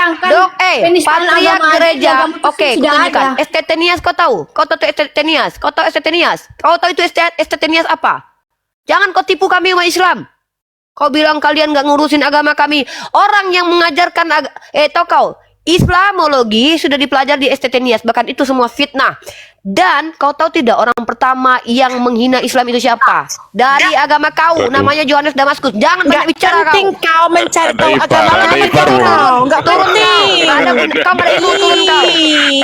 Sedangkan Dok, penistaan patriark agama gereja. agama itu Oke, sudah kutunjukkan. ada. Estetenias kau tahu? Kau tahu estetenias? Kau tahu estetenias? Kau tahu itu estetenias apa? Jangan kau tipu kami umat Islam. Kau bilang kalian nggak ngurusin agama kami. Orang yang mengajarkan tahu kau? Islamologi sudah dipelajari di estetenias. Bahkan itu semua fitnah. Dan kau tahu tidak orang pertama yang menghina Islam itu siapa? Dari agama kau, namanya Yohanes Damaskus. Jangan banyak bicara kau. Penting kau mencari tahu Ada agama ipar, ada kau. ipar. Enggak Turun kau. penting. Ada kau ada ilmu turun kau.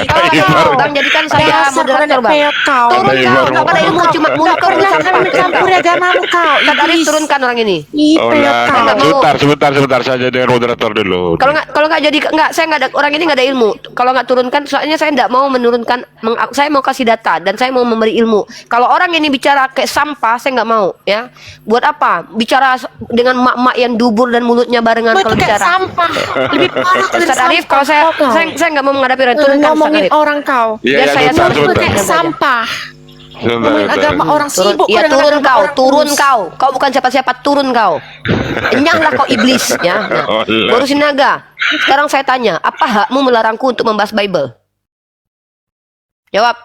Kau Ada ada ipar. bang jadikan saya Dasar moderator anak bang. peot kau. Turun Ada kau. ipar. Kau ada ilmu cuma mulut kau Pernah sampah. kau mencampuri agamamu kau. Ustaz Arif turunkan orang ini. Ih, Oh, peot nah, kau. nggak mau. sebentar saja dengan moderator dulu. Kalau nggak jadi nggak saya nggak ada orang ini nggak ada ilmu. Kalau nggak turunkan, soalnya saya nggak mau menurunkan. Saya mau kasih data dan saya mau memberi ilmu. Kalau orang ini bicara kayak sampah, saya nggak mau ya. Buat apa? Bicara dengan mak-mak yang dubur dan mulutnya barengan Itu kalau kayak bicara. sampah. Lebih parah dari Ustaz Arif, kalau sampah, kau. saya nggak mau menghadapi orang turunkan Ustaz Ngomongin Arif. orang kau. Iya, Biar ya, saya sebentar, Itu turun. sebentar. kayak sampah. Sebentar, Ngomongin sebentar. agama orang Turun, sibuk. ya dengan turun agama kau, orang turun terus. kau. Kau bukan siapa-siapa, turun kau. Enyahlah kau iblis ya. Nah, Olah. Guru Sinaga, sekarang saya tanya, apa hakmu melarangku untuk membahas Bible? Jawab.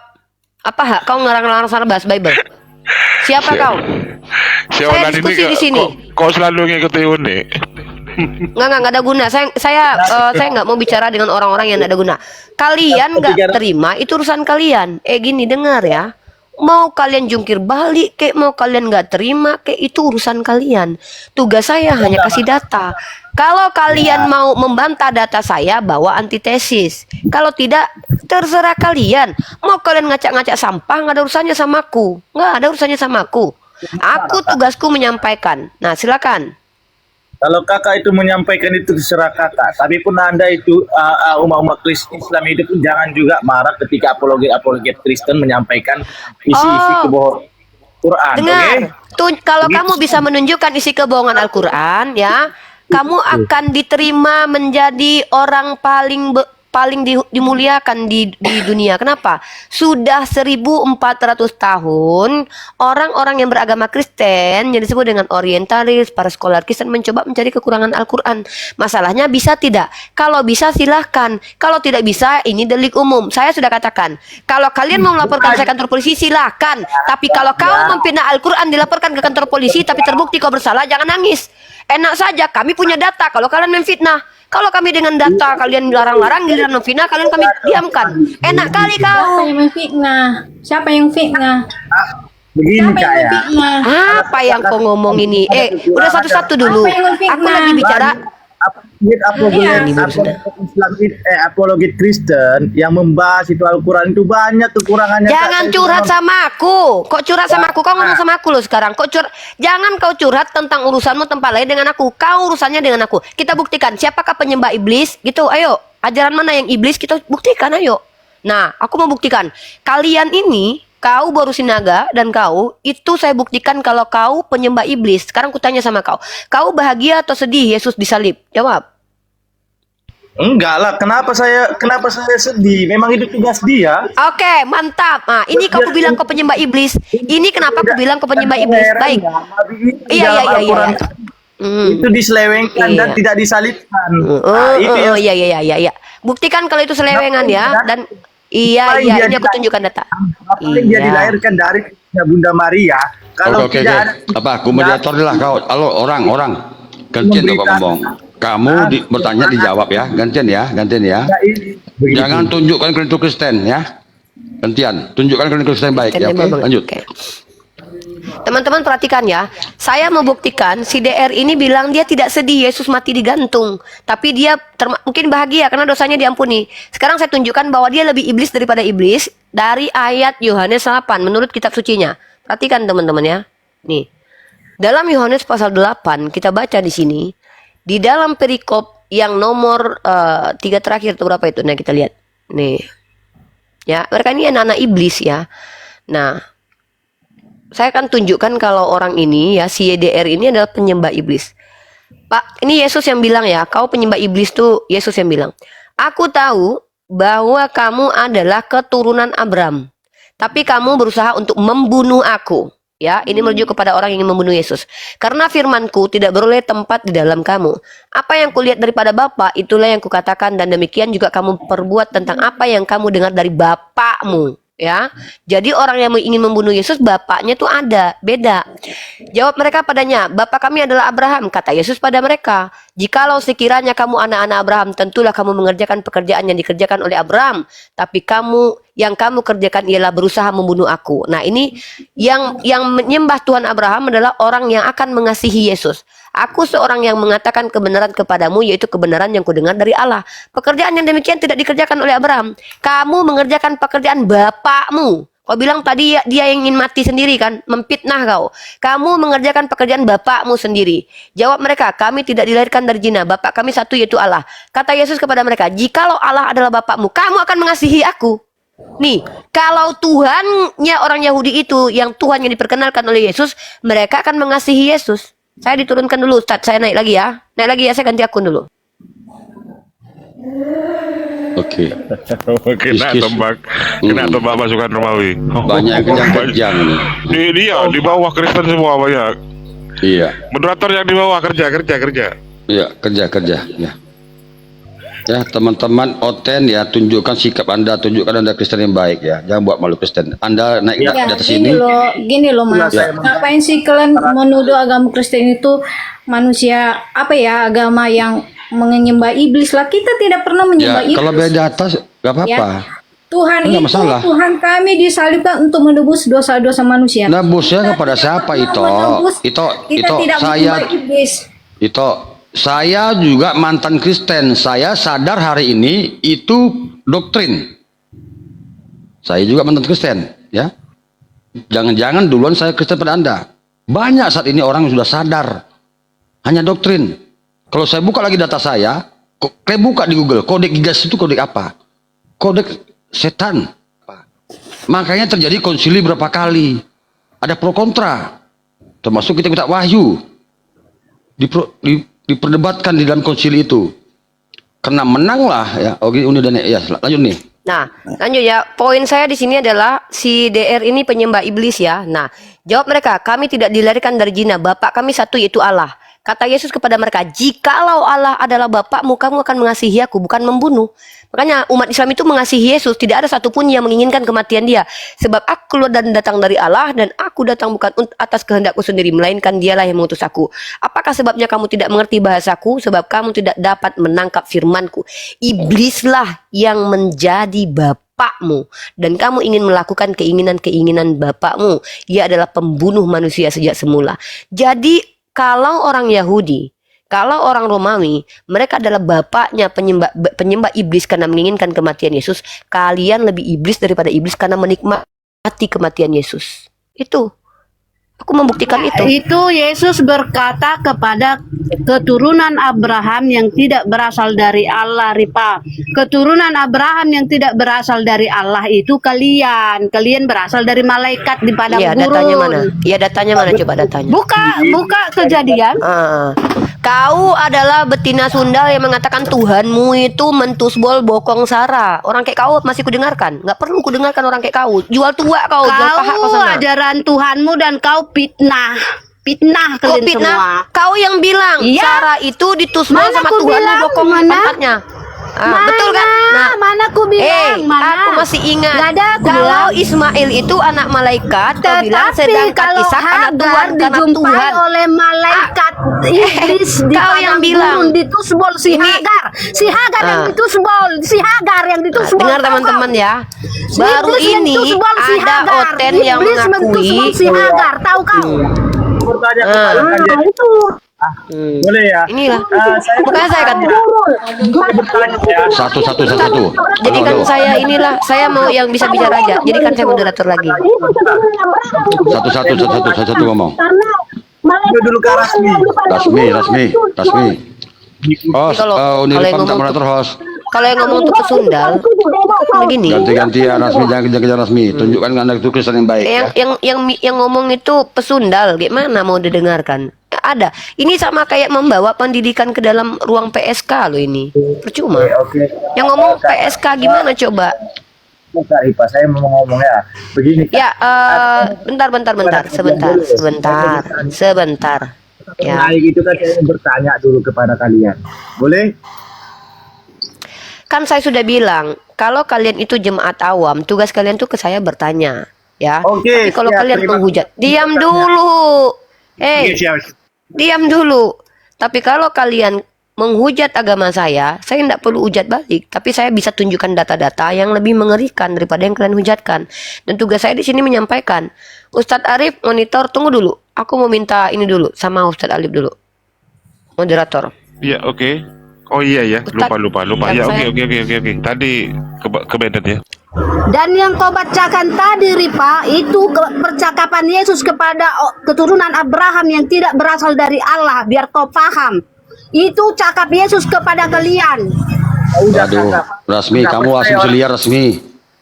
Apa hak kau ngelarang-larang sana bahas Bible? Siapa kau? Saya diskusi di sini. Kok selalu ngikuti unik? Nggak ada guna. Saya nggak mau bicara dengan orang-orang yang nggak ada guna. Kalian nggak terima itu urusan kalian. Gini dengar ya. Mau kalian jungkir balik, kayak mau kalian nggak terima, kayak itu urusan kalian. Tugas saya hanya kasih data. Kalau kalian mau membantah data saya, bawa antitesis. Kalau tidak, terserah kalian. Mau kalian ngacak-ngacak sampah, nggak ada urusannya sama aku. Nggak ada urusannya sama aku. Aku tugasku menyampaikan. Nah, silakan. Kalau kakak itu menyampaikan itu terserah kakak. Tapi pun anda itu umat-umat Kristen Islam itu pun jangan juga marah ketika apologet Kristen menyampaikan isi-isi kebohongan Quran. Dengar, kalau Begitu. kamu bisa menunjukkan isi kebohongan Al-Quran, ya, kamu akan diterima menjadi orang paling dimuliakan di dunia. Kenapa? Sudah 1400 tahun orang-orang yang beragama Kristen yang disebut dengan orientalis, para scholar Kristen mencoba mencari kekurangan Al-Quran. Masalahnya bisa tidak? Kalau bisa silahkan. Kalau tidak bisa, ini delik umum. Saya sudah katakan, kalau kalian mau melaporkan saya kantor polisi silahkan. Tapi kalau kau memfitnah Al-Quran dilaporkan ke kantor polisi tapi terbukti kau bersalah, jangan nangis. Enak saja, kami punya data. Kalau kalian memfitnah, kalau kami dengan data kalian larang-larang, giliran memfitnah kalian kami diamkan. Enak kali kau. Siapa yang memfitnah? Siapa yang fitnah? Begini Siapa yang kak ya. memfitnah? Apa yang kau ngomong ini? Udah satu-satu dulu. Apa yang memfitnah? Aku lagi bicara. Apologet Kristen yang membahas itu Al-Quran itu banyak tuh kurangannya. Jangan curhat sama aku. Kok curhat sama aku? Kau ngomong sama aku loh sekarang. Jangan kau curhat tentang urusanmu tempat lain dengan aku. Kau urusannya dengan aku. Kita buktikan siapakah penyembah iblis. Gitu. Ayo. Ajaran mana yang iblis kita buktikan. Ayo. Nah, aku mau buktikan. Kalian ini, kau baru Sinaga dan kau itu saya buktikan kalau kau penyembah iblis. Sekarang kutanya sama kau. Kau bahagia atau sedih Yesus disalib? Jawab. Enggak lah, kenapa saya sedih? Memang itu tugas dia. Oke, mantap. Nah, ini kau bilang kau penyembah iblis. Ini kenapa aku bilang kau penyembah iblis? Baik. Iya. Itu diselewengkan dan tidak disalibkan. Iya. Buktikan kalau itu selewengan ya. Dan iya, ini aku tunjukkan data. Paling dia dilahirkan dari Bunda Maria. Kalau Oke. tidak ada Apa? Aku moderator lah kau. Halo orang. Gantian kau ngomong. Kamu bertanya dijawab ya. Gantian ya. begitu. Jangan tunjukkan kalian itu Kristen ya. Gantian. Tunjukkan kalian Kristen baik ya. Oke, lanjut. Oke. Teman-teman perhatikan ya. Saya membuktikan si DR ini bilang dia tidak sedih Yesus mati digantung. Tapi dia mungkin bahagia karena dosanya diampuni. Sekarang saya tunjukkan bahwa dia lebih iblis daripada iblis dari ayat Yohanes 8 menurut kitab sucinya. Perhatikan teman-teman ya. Nih. Dalam Yohanes pasal 8 kita baca di sini. Di dalam perikop yang nomor 3 terakhir itu berapa itu? Nah kita lihat. Nih. Ya, mereka ini anak-anak iblis ya. Nah, saya akan tunjukkan kalau orang ini ya, si YDR ini adalah penyembah iblis. Pak, ini Yesus yang bilang ya, kau penyembah iblis tuh Yesus yang bilang. Aku tahu bahwa kamu adalah keturunan Abraham. Tapi kamu berusaha untuk membunuh aku. Ya, ini merujuk kepada orang yang ingin membunuh Yesus. Karena firmanku tidak beroleh tempat di dalam kamu. Apa yang kulihat daripada Bapa, itulah yang kukatakan, dan demikian juga kamu perbuat tentang apa yang kamu dengar dari bapakmu. Ya, jadi orang yang ingin membunuh Yesus, bapaknya tuh ada, beda. Jawab mereka padanya, Bapak kami adalah Abraham. Kata Yesus pada mereka, jikalau sekiranya kamu anak-anak Abraham, tentulah kamu mengerjakan pekerjaan yang dikerjakan oleh Abraham. Tapi yang kamu kerjakan ialah berusaha membunuh aku. Nah, ini yang menyembah Tuhan Abraham adalah orang yang akan mengasihi Yesus. Aku seorang yang mengatakan kebenaran kepadamu, yaitu kebenaran yang kudengar dari Allah. Pekerjaan yang demikian tidak dikerjakan oleh Abraham. Kamu mengerjakan pekerjaan bapakmu. Kau bilang tadi dia yang ingin mati sendiri kan, memfitnah kau. Kamu mengerjakan pekerjaan bapakmu sendiri. Jawab mereka, kami tidak dilahirkan dari zina, bapak kami satu yaitu Allah. Kata Yesus kepada mereka, jikalau Allah adalah bapakmu, kamu akan mengasihi aku. Nih, kalau Tuhannya orang Yahudi itu, yang Tuhan yang diperkenalkan oleh Yesus, mereka akan mengasihi Yesus. Saya diturunkan dulu, Ustaz. Saya naik lagi ya. Naik lagi ya, saya ganti akun dulu. Oke. Kena tembak pasukan Romawi. Banyak yang kejang-kejang nih. Di bawah Kristen semua banyak. Iya. Moderator yang di bawah kerja. Iya, kerja. Ya, teman-teman Oten ya, tunjukkan sikap Anda, tunjukkan Anda Kristen yang baik ya. Jangan buat malu Kristen. Anda naik di atas sini. Gini loh Mas. Ngapain sih kalian menuduh agama Kristen itu manusia agama yang menyembah iblis lah? Kita tidak pernah menyembah iblis. Kalau beda atas gak apa-apa. Ya. Tuhan Enggak itu, masalah. Tuhan kami disalibkan untuk menebus dosa-dosa manusia. Nebusnya kepada siapa itu? Kita tidak menyembah iblis. Saya juga mantan Kristen. Saya sadar hari ini itu doktrin. Saya juga mantan Kristen, ya. Jangan-jangan duluan saya Kristen pada Anda. Banyak saat ini orang yang sudah sadar. Hanya doktrin. Kalau saya buka lagi data saya buka di Google, kodek gigas itu kodek apa? Kodek setan. Makanya terjadi konsili berapa kali. Ada pro kontra. Termasuk kitab Wahyu. Diperdebatkan di dalam konsili itu. Karena menanglah ya. Oke, ini dan ya, lanjut nih. Nah, lanjut ya. Poin saya di sini adalah si DR ini penyembah iblis ya. Nah, jawab mereka, kami tidak dilahirkan dari zina, bapak kami satu yaitu Allah. Kata Yesus kepada mereka, jikalau Allah adalah bapakmu, kamu akan mengasihi aku, bukan membunuh. Makanya umat Islam itu mengasihi Yesus. Tidak ada satupun yang menginginkan kematian dia. Sebab aku keluar dan datang dari Allah, dan aku datang bukan atas kehendakku sendiri, melainkan dialah yang mengutus aku. Apakah sebabnya kamu tidak mengerti bahasaku? Sebab kamu tidak dapat menangkap firmanku. Iblislah yang menjadi bapakmu, dan kamu ingin melakukan keinginan-keinginan bapakmu. Ia adalah pembunuh manusia sejak semula. Jadi kalau orang Yahudi, kalau orang Romawi, mereka adalah bapaknya penyembah iblis karena menginginkan kematian Yesus. Kalian lebih iblis daripada iblis karena menikmati kematian Yesus. Itu. Aku membuktikan itu. Itu Yesus berkata kepada keturunan Abraham yang tidak berasal dari Allah, Ripa. Keturunan Abraham yang tidak berasal dari Allah itu kalian. Kalian berasal dari malaikat di padang Iya, gurun. datanya mana? Iya, datanya mana? Coba datanya. Buka Kejadian. Kau adalah betina sundal yang mengatakan Tuhanmu itu mentusbol bokong Sara. Orang kayak kau masih kudengarkan. Nggak perlu kudengarkan orang kayak kau. Jual tua kau, jual paha kau sana. Ajaran Tuhanmu dan kau fitnah kalian semua. Kau yang bilang Iya. Sara itu ditusbol Mana sama aku Tuhanmu bilang? bokong Mana? pantatnya. Betul kan? Nah, Mana aku bilang? Mana? aku masih ingat. Gak ada aku kalau bilang. Ismail itu anak malaikat, kau bilang Tetapi sedangkan kalau Ishak anak Hagar Tuhan karena dijumpai Tuhan. oleh malaikat iblis di kau padang yang bilang. gurun, ditusbol si Hagar yang ditusbol, si Hagar yang ditusbol. Dengar teman-teman ya. Baru Iblis ini mentusbol si ada Hagar. Oten yang Iblis mengakui. mentusbol si Hagar, tahu kau? Bertanya kepada kalian. Itu. Boleh ya? Inilah. Saya Makanya saya kata. bertanya ya. Satu. Jadikan Halo. saya inilah. Saya mau yang bisa bicara aja. Jadikan saya moderator lagi. Satu ngomong. Dulu ke Rasmi. Host, Kalau Unilpam yang tak ngomong moderator host. Kalau yang ngomong itu pesundal, begini. Ganti-ganti ya Rasmi, jangan kejar Rasmi. Tunjukkan Anda itu Kristen yang baik ya. Yang ngomong itu pesundal, gimana mau didengarkan? Ada. Ini sama kayak membawa pendidikan ke dalam ruang PSK loh ini. Percuma. Yang ngomong PSK gimana coba? Kak Ipa, saya mau ngomong ya. Begini Kak. Ya, sebentar. Ya. Naik itu kan saya bertanya dulu kepada kalian. Boleh? Kan saya sudah bilang, kalau kalian itu jemaat awam, tugas kalian tuh ke saya bertanya, ya. Oke, Tapi kalau siap, kalian terima menghujat, kasih. diam dulu. Oke, siap. Diam dulu. Tapi kalau kalian menghujat agama saya tidak perlu hujat balik. Tapi saya bisa tunjukkan data-data yang lebih mengerikan daripada yang kalian hujatkan. Dan tugas saya di sini menyampaikan. Ustadz Arif, monitor, tunggu dulu. Aku mau minta ini dulu sama Ustadz Arif dulu. Moderator. Iya, oke. Oh iya ya, Ustaz, lupa. yang Ya, saya- oke. Tadi ke Bennett ya. Dan yang kau bacakan tadi, Ripa, itu percakapan Yesus kepada keturunan Abraham yang tidak berasal dari Allah, biar kau paham. Itu cakap Yesus kepada kalian. Udah Waduh, Kak. Rasmi, Nggak kamu percaya asumsi orang- liar Rasmi.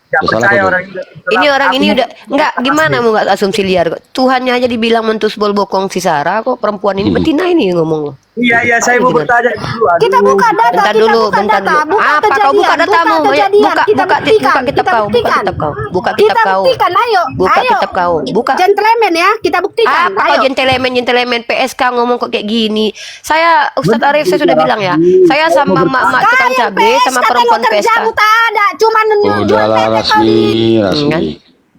nggak Udah salah percaya kau tuh. orang itu. Ini orang Aku ini mau- udah enggak gimana mau nggak asumsi liar kok. Tuhannya aja dibilang mentus bol bokong si Sarah kok perempuan ini betina ini ngomong loh. Iya, saya mau bertanya dulu. Kita Aduh. buka data, Bentar kita dulu, buka bentar data, dulu. buka Apa kau kejadian, buka datamu? buka kejadian, Buka kita kitab buktikan, kau, kita buka buktikan. kitab kau. Buka Kita kitab kau. buktikan, ayo. Buka ayo. kitab kau. Buka. Gentleman ya, kita buktikan. Apa kau Ayo. gentleman PSK ngomong kok kayak gini. Saya Ustadz Arif saya sudah bilang ya. Saya sama mak-mak tukang Kalian cabe sama PSK perempuan tengok PSK. kerjamu tak ada, cuma jual Udahlah tempe kau di Rasmi.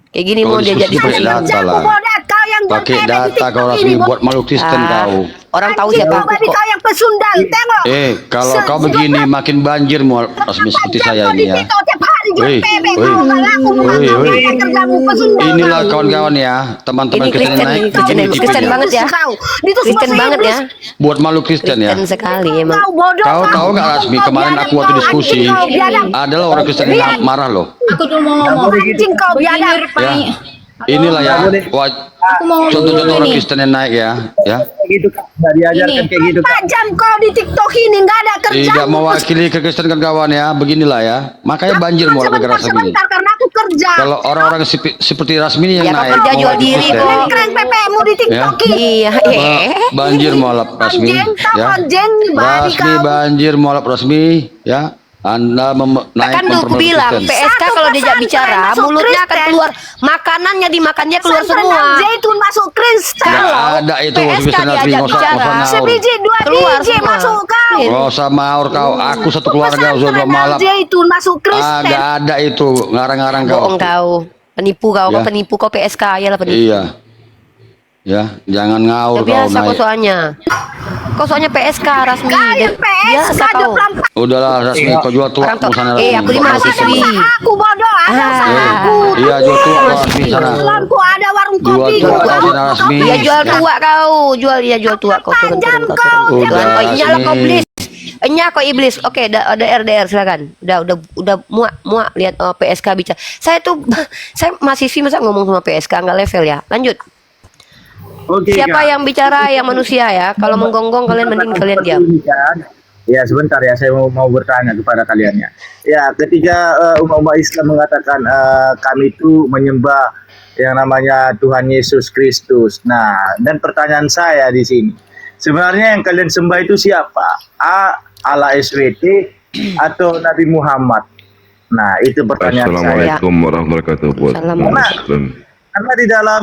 Kayak gini Kau mau diajak diskusi pakai diskusi. data Jago lah. bodat, kau yang jual Pakai tempe di data TikTok kau ini, Rasmi bodat. buat malu Kristen kau. Orang tahu Anjing, siapa kau aku babi, kok. kau yang pesundal, tengok. Kalau kau begini makin banjir mau Rasmi seperti saya Kau ini di ya. TikTok tiap hari jual Woi, tempe, woi. kau nggak laku, Woi, kau woi. pakai kerjamu pesundal. Inilah kau. kawan-kawan ya, teman-teman Ini Kristen Kristen, naik ini Kristen, ini ini Kristen Wikipedia. banget ya. Itu semua Kristen banget ya. Buat malu Kristen ya. Kristen sekali emang. Kau bodoh. Kau tahu nggak Rasmi kemarin aku waktu diskusi adalah orang Kristen yang marah loh. Aku cuma mau ngomong. Anjing kau Begini, biadab. Rifai. Ya, inilah ya. Aku mau ngomong Contoh-contoh dulu orang nih. Kristen yang naik ya, ya. Kayak gitu Kak. Nggak diajarkan Ini. kayak gitu Kak. 4 jam kau di TikTok ini nggak ada kerja. Tidak mewakili kekristen kawan ya, beginilah ya. Makanya banjir mau gara-gara segini. Sebentar karena aku kerja. Kalau orang-orang seperti Rasmi ini yang Ya, kau naik, kerja mau jual jadi diri Kristen. kok. Keren PPmu di TikTok Ya. ini. Iya, Banjir molap Rasmi, Anjing, kau ya. anjing, bari Rasmi kau. banjir molap Rasmi, ya. Anda naik Kan dulu aku mempermalukan bilang Kristen. PSK Satu kalau diajak pesantren bicara masuk mulutnya akan Kristen. keluar, makanannya dimakan dia keluar Pesantren semua. Zaitun masuk Kristen. Nggak ada itu waktu PSK Kristen Rasmi diajak ngosok bicara. ngawur. Sebiji 2 Keluar biji semua. masuk kau. Gak usah maur kau, aku satu keluarga sudah malap. Zaitun masuk Kristen. Agak ada itu ngarang-ngarang kau. Bohong kau, penipu kau, Ya. kau penipu kau PSK ya lah penipu. Iya. Ya, jangan ngawur Udah kau biasa kau naik. soalnya. Kau soalnya PSK Rasmi. Kau yang Biasa PSK kau. 24. Udahlah Rasmi, kau jual tua Orang kamu sana. aku di mahasiswi. Aku bodoh, ada Ah. usahaku. Iya, jual tua kau Rasmi sana. Lampu ada warung Jual kopi. tua Gua kau mau sana Rasmi. Dia jual tua kau, jual tua kau turun Panjang kau kau. turun. Udah, Jangan kau nyala kau Rasmi. iblis. Kau iblis. Oke, ada RDR silakan. Udah muak lihat PSK bicara. Saya tuh saya mahasiswi masa ngomong sama PSK nggak level ya. Lanjut. Oke, Siapa Kak. yang bicara yang manusia ya? Kalau menggonggong kalian mending kalian diam. Ya sebentar ya, saya mau bertanya kepada kalian ya. Ya, ketika umat Islam mengatakan kami itu menyembah yang namanya Tuhan Yesus Kristus. Nah, dan pertanyaan saya di sini, sebenarnya yang kalian sembah itu siapa? Allah SWT atau Nabi Muhammad? Nah, itu pertanyaan saya. Assalamualaikum warahmatullahi wabarakatuh. Assalamualaikum. Karena di dalam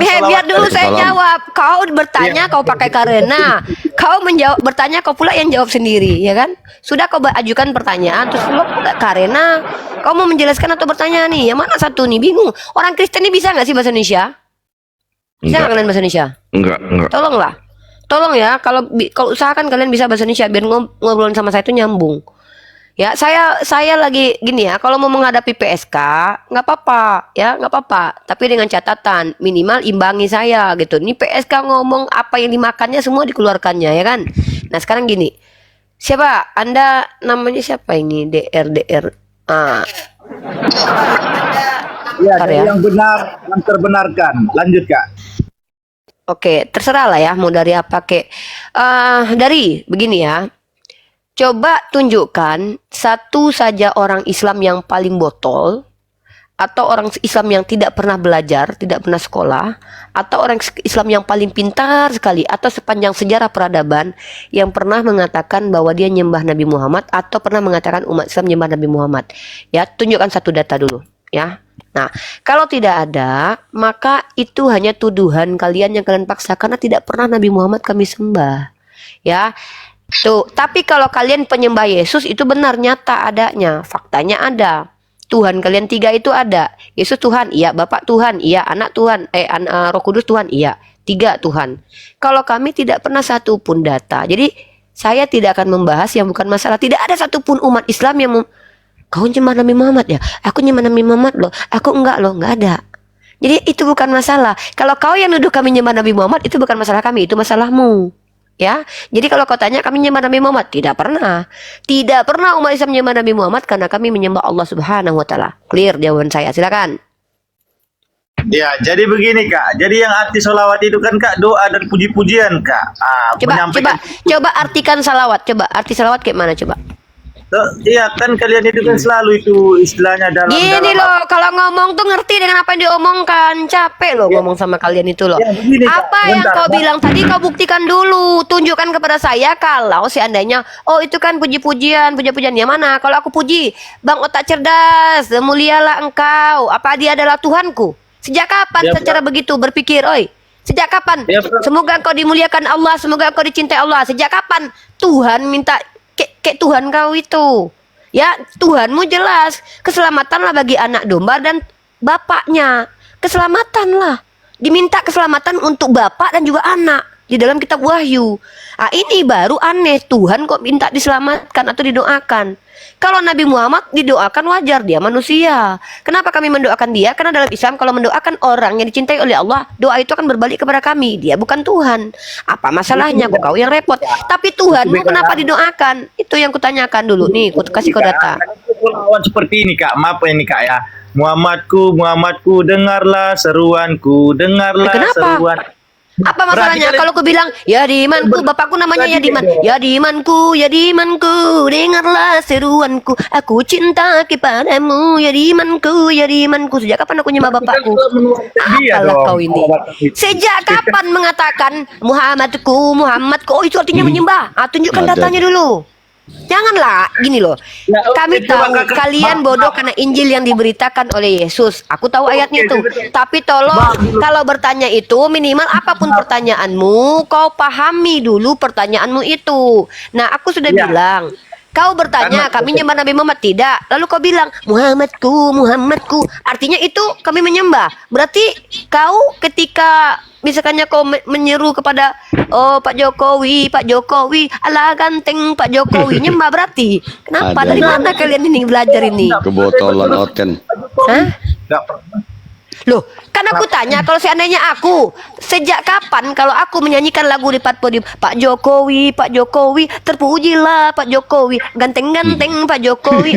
Biar dulu saya Salam. jawab. Kau bertanya kau pakai karena. Kau menjawab bertanya kau pula yang jawab sendiri, ya kan? Sudah kau ajukan pertanyaan terus lo karena kau mau menjelaskan atau bertanya nih? Yang mana satu nih? Bingung. Orang Kristen ini bisa nggak sih bahasa Indonesia? Bisa nggak kalian bahasa Indonesia? Enggak. Tolonglah. Tolong ya, kalau usahakan kalian bisa bahasa Indonesia biar ngobrolin sama saya itu nyambung. Ya, saya lagi gini ya, kalau mau menghadapi PSK nggak apa-apa, ya nggak apa-apa. Tapi dengan catatan minimal imbangi saya gitu. Ini PSK ngomong apa yang dimakannya semua dikeluarkannya, ya kan? Nah sekarang gini, siapa Anda namanya siapa ini DR? Ya, Bentar dari ya. yang benar, yang terbenarkan. Lanjut, Kak. Oke, terserah lah ya mau dari apa kek. Dari begini ya. Coba tunjukkan satu saja orang Islam yang paling botol, atau orang Islam yang tidak pernah belajar, tidak pernah sekolah, atau orang Islam yang paling pintar sekali, atau sepanjang sejarah peradaban yang pernah mengatakan bahwa dia nyembah Nabi Muhammad, atau pernah mengatakan umat Islam nyembah Nabi Muhammad. Ya, tunjukkan satu data dulu. Ya. Nah, kalau tidak ada, maka itu hanya tuduhan kalian yang kalian paksa karena tidak pernah Nabi Muhammad kami sembah. Ya. Tuh, tapi kalau kalian penyembah Yesus itu benar nyata adanya, faktanya ada. Tuhan kalian tiga itu ada. Yesus Tuhan, iya. Bapak Tuhan, iya. Anak Tuhan, Roh Kudus Tuhan, iya. Tiga Tuhan. Kalau kami tidak pernah satu pun data. Jadi saya tidak akan membahas yang bukan masalah. Tidak ada satupun umat Islam yang kau nyembah Nabi Muhammad ya? Aku nyembah Nabi Muhammad loh. Aku enggak loh, enggak ada. Jadi itu bukan masalah. Kalau kau yang nuduh kami nyembah Nabi Muhammad, itu bukan masalah kami, itu masalahmu. Ya, jadi kalau kau tanya kami nyembah Nabi Muhammad, tidak pernah. Tidak pernah umat Islam menyembah Nabi Muhammad karena kami menyembah Allah Subhanahu wa taala. Clear jawaban saya. Silakan. Ya, jadi begini Kak. Jadi yang arti sholawat itu kan Kak doa dan puji-pujian Kak. Coba artikan salawat. Coba arti salawat kayak mana coba? Iya kan kalian itu kan selalu itu istilahnya dalam Gini loh, kalau ngomong tuh ngerti dengan apa yang diomongkan. Capek loh ngomong sama kalian itu loh. Ya, begini, Kak. Apa yang Bentar, kau Kak. bilang tadi kau buktikan dulu. Tunjukkan kepada saya kalau seandainya, oh itu kan puji-pujian, puja-pujian yang mana? Kalau aku puji, Bang Otak cerdas, mulialah engkau. Apa dia adalah Tuhanku? Sejak kapan Ya, secara begitu berpikir, oi? Sejak kapan? Ya, Pak. Semoga engkau dimuliakan Allah, semoga engkau dicintai Allah. Sejak kapan Tuhan minta kayak Tuhan kau itu? Ya, Tuhanmu jelas. Keselamatanlah bagi anak domba dan bapaknya. Keselamatanlah. Diminta keselamatan untuk bapak dan juga anak di dalam kitab Wahyu. Ah, ini baru aneh. Tuhan kok minta diselamatkan atau didoakan. Kalau Nabi Muhammad didoakan wajar, dia manusia. Kenapa kami mendoakan dia? Karena dalam Islam kalau mendoakan orang yang dicintai oleh Allah, doa itu akan berbalik kepada kami. Dia bukan Tuhan. Apa masalahnya? Kok kau yang repot? Tapi Tuhanmu kenapa didoakan? Itu yang kutanyakan dulu. Nih, ku kasih kau data. Lawan seperti ini Kak. Maaf ini Kak ya. Muhammadku, Muhammadku, dengarlah seruanku, dengarlah Kenapa? seruan. Apa masalahnya Berarti kalau ku bilang Yadimanku, bapakku namanya Yadiman. Yadimanku, Yadimanku, dengarlah seruanku. Aku cinta kepadamu, Yadimanku, Yadimanku. Sejak kapan aku nyembah bapakku? Apalah kau ini. Sejak kapan mengatakan Muhammadku, Muhammadku? Oh, itu artinya menyembah. Ah, tunjukkan Ada. datanya dulu. Janganlah gini loh. Ya, oke, Kami coba, tahu Kakak. kalian bodoh karena Injil yang diberitakan oleh Yesus. Aku tahu ayatnya itu. Tapi tolong kalau bertanya itu minimal apapun pertanyaanmu, kau pahami dulu pertanyaanmu itu. Nah, aku sudah Ya. bilang, kau bertanya kami nyembah Nabi Muhammad, tidak. Lalu kau bilang Muhammadku, Muhammadku. Artinya itu kami menyembah. Berarti kau ketika misalkannya kau menyeru kepada Pak Jokowi, ala ganteng Pak Jokowi, nyembah berarti. Kenapa? Ada. Dari mana kalian ini belajar ini? Kebotolan Oten. Hah? Nggak pernah. Loh, kan aku tanya kalau seandainya aku sejak kapan kalau aku menyanyikan lagu di podium Pak Jokowi, terpujilah Pak Jokowi, ganteng-ganteng Pak Jokowi.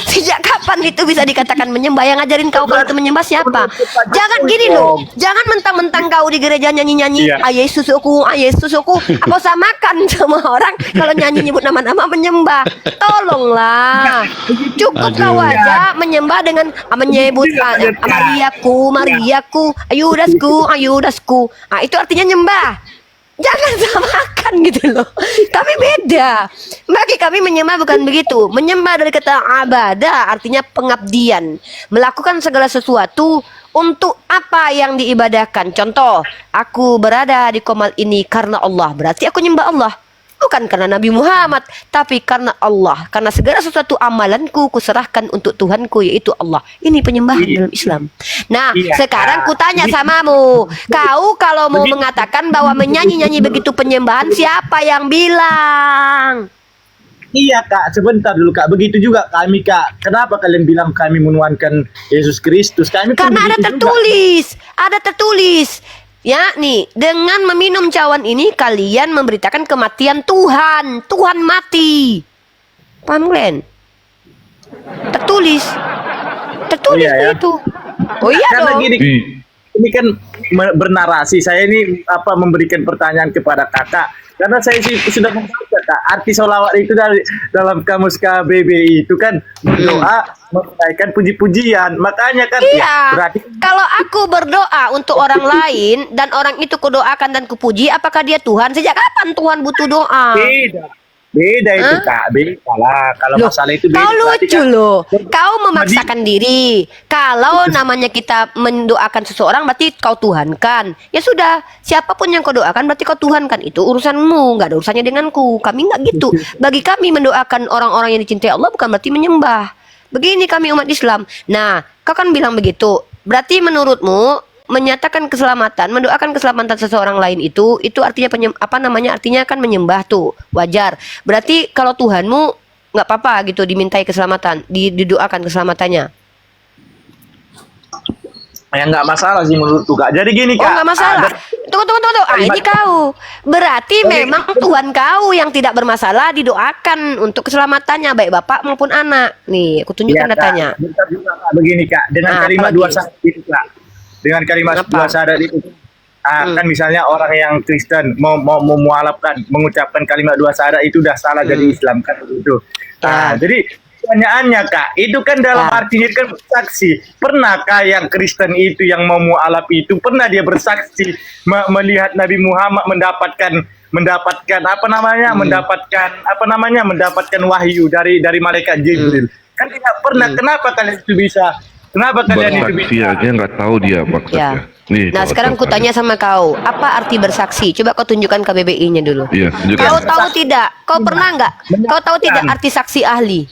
Sejak kapan itu bisa dikatakan menyembah? Yang ngajarin kau kalau itu menyembah siapa? Jangan gini loh. Jangan mentang-mentang kau di gereja nyanyi-nyanyi Iya. Yesus susuku, Yesus susuku. Apa samakan sama orang kalau nyanyi nyebut nama-nama menyembah? Tolonglah. Cukup kau aja menyembah dengan menyebut Mariaku, Ayudasku. Itu artinya nyembah. Jangan samakan gitu loh. Kami beda. Bagi kami menyembah bukan begitu. Menyembah dari kata abadah artinya pengabdian. Melakukan segala sesuatu untuk apa yang diibadahkan. Contoh, aku berada di komal ini karena Allah. Berarti aku nyembah Allah. Bukan karena Nabi Muhammad, tapi karena Allah. Karena segala sesuatu amalanku kuserahkan untuk Tuhanku, yaitu Allah. Ini penyembahan dalam Islam. Nah, Iya, sekarang Kak. kutanya samamu. Kau kalau mau mengatakan bahwa menyanyi-nyanyi begitu penyembahan, siapa yang bilang? Iya Kak, sebentar dulu Kak. Begitu juga kami Kak. Kenapa kalian bilang kami menuankan Yesus Kristus? Kami pun Karena ada begitu juga. tertulis. Ya, nih, dengan meminum cawan ini kalian memberitakan kematian Tuhan. Tuhan mati. Paham kalian? Tertulis Iya, ya. itu. Oh iya Karena dong. gini, ini kan bernarasi. Saya ini memberikan pertanyaan kepada kakak. Karena saya sudah membaca Kak, arti sholawat itu dari dalam kamus KBBI itu kan berdoa, menaikkan puji-pujian. Makanya kan Iya. ya, berarti Kalau aku berdoa untuk orang lain dan orang itu kudoakan dan kupuji, apakah dia Tuhan? Sejak kapan Tuhan butuh doa? beda. Beda itu Kak, beda lah. Kalau Loh, masalah itu beda. kau Berarti lucu kan- loh. Kau memaksakan diri. Kalau namanya kita mendoakan seseorang berarti kau tuhankan. Ya sudah, siapapun yang kau doakan berarti kau tuhankan. Itu urusanmu, nggak ada urusannya denganku. Kami nggak gitu. Bagi kami mendoakan orang-orang yang dicintai Allah bukan berarti menyembah. Begini kami umat Islam. Nah, kau kan bilang begitu. Berarti menurutmu menyatakan keselamatan, mendoakan keselamatan seseorang lain itu artinya artinya kan menyembah tuh, wajar. Berarti kalau Tuhanmu nggak apa-apa gitu dimintai keselamatan, didoakan keselamatannya. Ya nggak masalah sih menurutku Kak. Jadi gini Oh Kak. nggak masalah. Tunggu. Ini kau. Berarti memang Tuhan kau yang tidak bermasalah didoakan untuk keselamatannya baik bapak maupun anak. Nih, aku tunjukkan Iya, Kak. datanya. Bentar juga, Kak. Begini Kak, dengan Nah, kalimat apalagi? dua syahadat itu Kak. Dengan kalimat Apa? dua syahadat itu. Kan misalnya orang yang Kristen mau memualafkan, mengucapkan kalimat dua syahadat itu udah salah jadi Islam kan begitu. Ya. Jadi pertanyaannya Kak, itu kan dalam Ya. artinya kan bersaksi. Pernahkah yang Kristen itu yang mau mualaf itu pernah dia bersaksi melihat Nabi Muhammad mendapatkan apa namanya? Mendapatkan wahyu dari malaikat Jibril. Kan tidak pernah. Kenapa kalian itu bisa? Kenapa kalian itu Bersaksi bisa? aja nggak tahu dia maksudnya. Ya. Nih, Nah kalau sekarang tahu kutanya sama kau, apa arti bersaksi? Coba kau tunjukkan KBBI-nya dulu. Iya, tunjukkan. Kau tahu tidak? Kau pernah nggak? Kau tahu tidak arti saksi ahli?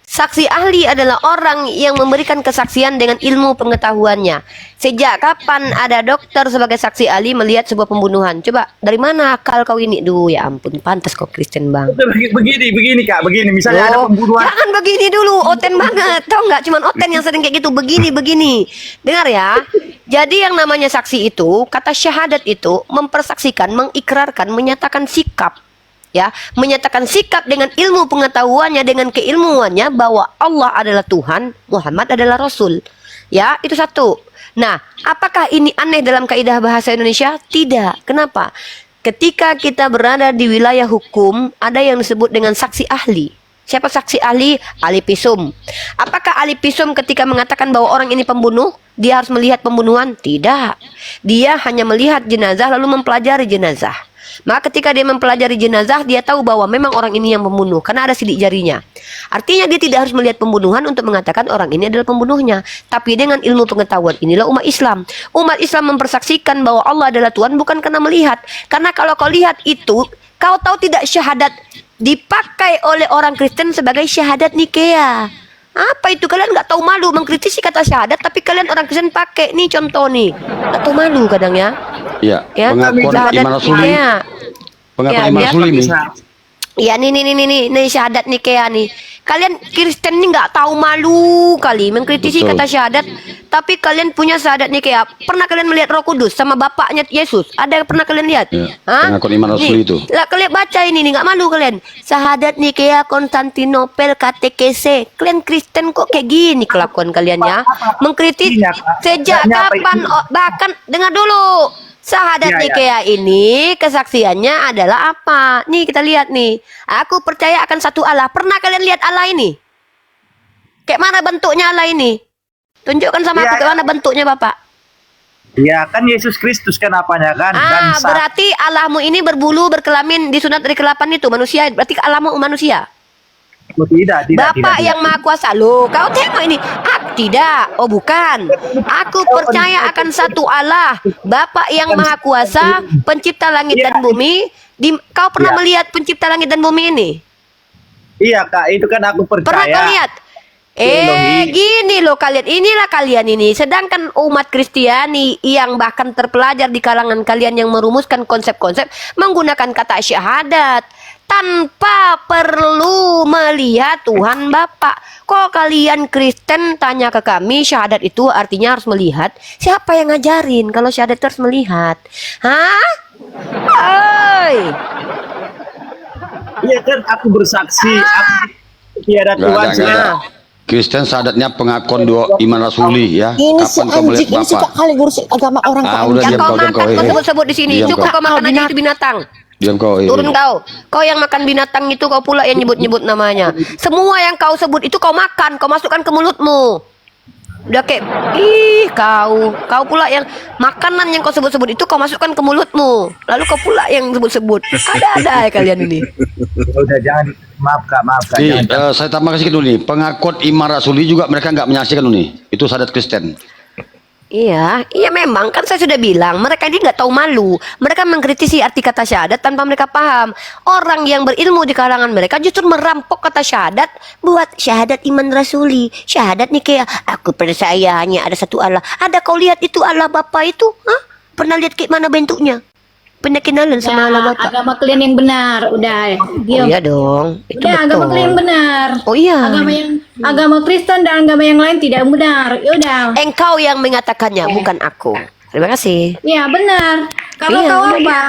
Saksi ahli adalah orang yang memberikan kesaksian dengan ilmu pengetahuannya. Sejak kapan ada dokter sebagai saksi ahli melihat sebuah pembunuhan? Coba, dari mana akal kau ini? Duh, ya ampun, pantas kau Kristen bang. Begini Kak, begini. Misalnya ada Oh, pembunuhan. jangan begini dulu, Oten banget. Tahu nggak? Cuman Oten yang sering kayak gitu. Begini. Dengar ya. Jadi yang namanya saksi itu, kata syahadat itu mempersaksikan, mengikrarkan, menyatakan sikap. Ya, menyatakan sikap dengan ilmu pengetahuannya, dengan keilmuannya bahwa Allah adalah Tuhan, Muhammad adalah Rasul. Ya, itu satu. Nah, apakah ini aneh dalam kaidah bahasa Indonesia? Tidak. Kenapa? Ketika kita berada di wilayah hukum, ada yang disebut dengan saksi ahli. Siapa saksi ahli? Ahli visum. Apakah ahli visum ketika mengatakan bahwa orang ini pembunuh, dia harus melihat pembunuhan? Tidak. Dia hanya melihat jenazah lalu mempelajari jenazah. Maka ketika dia mempelajari jenazah, dia tahu bahwa memang orang ini yang membunuh karena ada sidik jarinya. Artinya dia tidak harus melihat pembunuhan untuk mengatakan orang ini adalah pembunuhnya. Tapi dengan ilmu pengetahuan inilah umat Islam. Umat Islam mempersaksikan bahwa Allah adalah Tuhan bukan karena melihat. Karena kalau kau lihat itu, kau tahu tidak syahadat dipakai oleh orang Kristen sebagai syahadat Nikea. Apa itu? Kalian nggak tahu malu mengkritisi kata syahadat, tapi kalian orang Kristen pakai nih contoh nih. Nggak tahu malu kadang ya. Ya, Ya, pengakuan syahadat Iman Rasuli. Nikea. Pengakuan Ya, Iman dia Rasuli nih. Ya nih syahadat Nikea nih. Kalian Kristen ini nggak tahu malu kali mengkritisi Betul. kata syahadat, tapi kalian punya syahadat Nikea. Pernah kalian melihat Roh Kudus sama bapaknya Yesus? Ada pernah kalian lihat? Ya, Hah? pengakuan Iman Rasuli Nih, itu. Lah kalian baca ini nih nggak malu kalian? Syahadat Nikea Konstantinopel KTKC. Kalian Kristen kok kayak gini kelakuan kalian ya? Mengkritik sejak kapan? Oh, bahkan dengar dulu. Syahadat Ya, ya. Nikea ini kesaksiannya adalah apa? Nih kita lihat nih. Aku percaya akan satu Allah. Pernah kalian lihat Allah ini? Kayak mana bentuknya Allah ini? Tunjukkan sama aku Ya, kayak mana bentuknya Bapak. Ya kan Yesus Kristus kan apanya kan? Dan Berarti Allahmu ini berbulu, berkelamin, disunat dari ke-8 itu manusia. Berarti Allahmu manusia. tidak. Bapak yang maha kuasa. Loh, kau tengok ini. Tidak. Oh, bukan. Aku percaya akan satu Allah. Bapak yang maha kuasa, pencipta langit dan bumi. Kau pernah Ya. melihat pencipta langit dan bumi ini? Iya Kak, itu kan aku percaya. Pernah kau lihat? Gini loh kalian. Inilah kalian ini. Sedangkan umat Kristiani yang bahkan terpelajar di kalangan kalian yang merumuskan konsep-konsep menggunakan kata syahadat tanpa perlu melihat Tuhan Bapa. Kok kalian Kristen tanya ke kami syahadat itu artinya harus melihat? Siapa yang ngajarin kalau syahadat itu harus melihat? Hah? Oi. Iya kan aku bersaksi, aku tiada Nggak Tuhan ada, selain nggak ada. Kristen syahadatnya pengakuan dua Iman Rasuli ya. Ini si Kapan kau melihat anjing, ini suka Bapak? kali ngurus agama orang Ah, kok. udah Yang diam kau kau, diam makan kau. kau sebut-sebut di sini. Diam Cukup kau. kau makan aja itu binatang. Diam kau. Turun kau. Kau yang makan binatang itu kau pula yang nyebut-nyebut namanya. Semua yang kau sebut itu kau makan, kau masukkan ke mulutmu. Udah kayak, ih kau pula yang makanan yang kau sebut-sebut itu kau masukkan ke mulutmu. Lalu kau pula yang sebut-sebut. Ada ya kalian ini. Udah jangan, maaf kak, Nih, jangan. saya tambahkan sedikit dulu nih. Pengakuan Imam Rasuli juga mereka nggak menyaksikan dulu nih. Itu syahadat Kristen. Iya memang kan saya sudah bilang mereka ini nggak tahu malu. Mereka mengkritisi arti kata syahadat tanpa mereka paham. Orang yang berilmu di kalangan mereka justru merampok kata syahadat buat syahadat iman rasuli. Syahadat nih kayak aku percaya hanya ada satu Allah. Ada kau lihat itu Allah Bapa itu? Hah? Pernah lihat kayak mana bentuknya? Pernah kenalan sama Allah Bapa? agama kalian yang benar, udah Oh diam. iya dong, itu Udah, agama kalian yang betul. benar. Oh iya. Agama Kristen dan agama yang lain tidak benar. Yaudah. Engkau yang mengatakannya, bukan aku. Terima kasih. Ya benar. Karena Iya. tahu apa?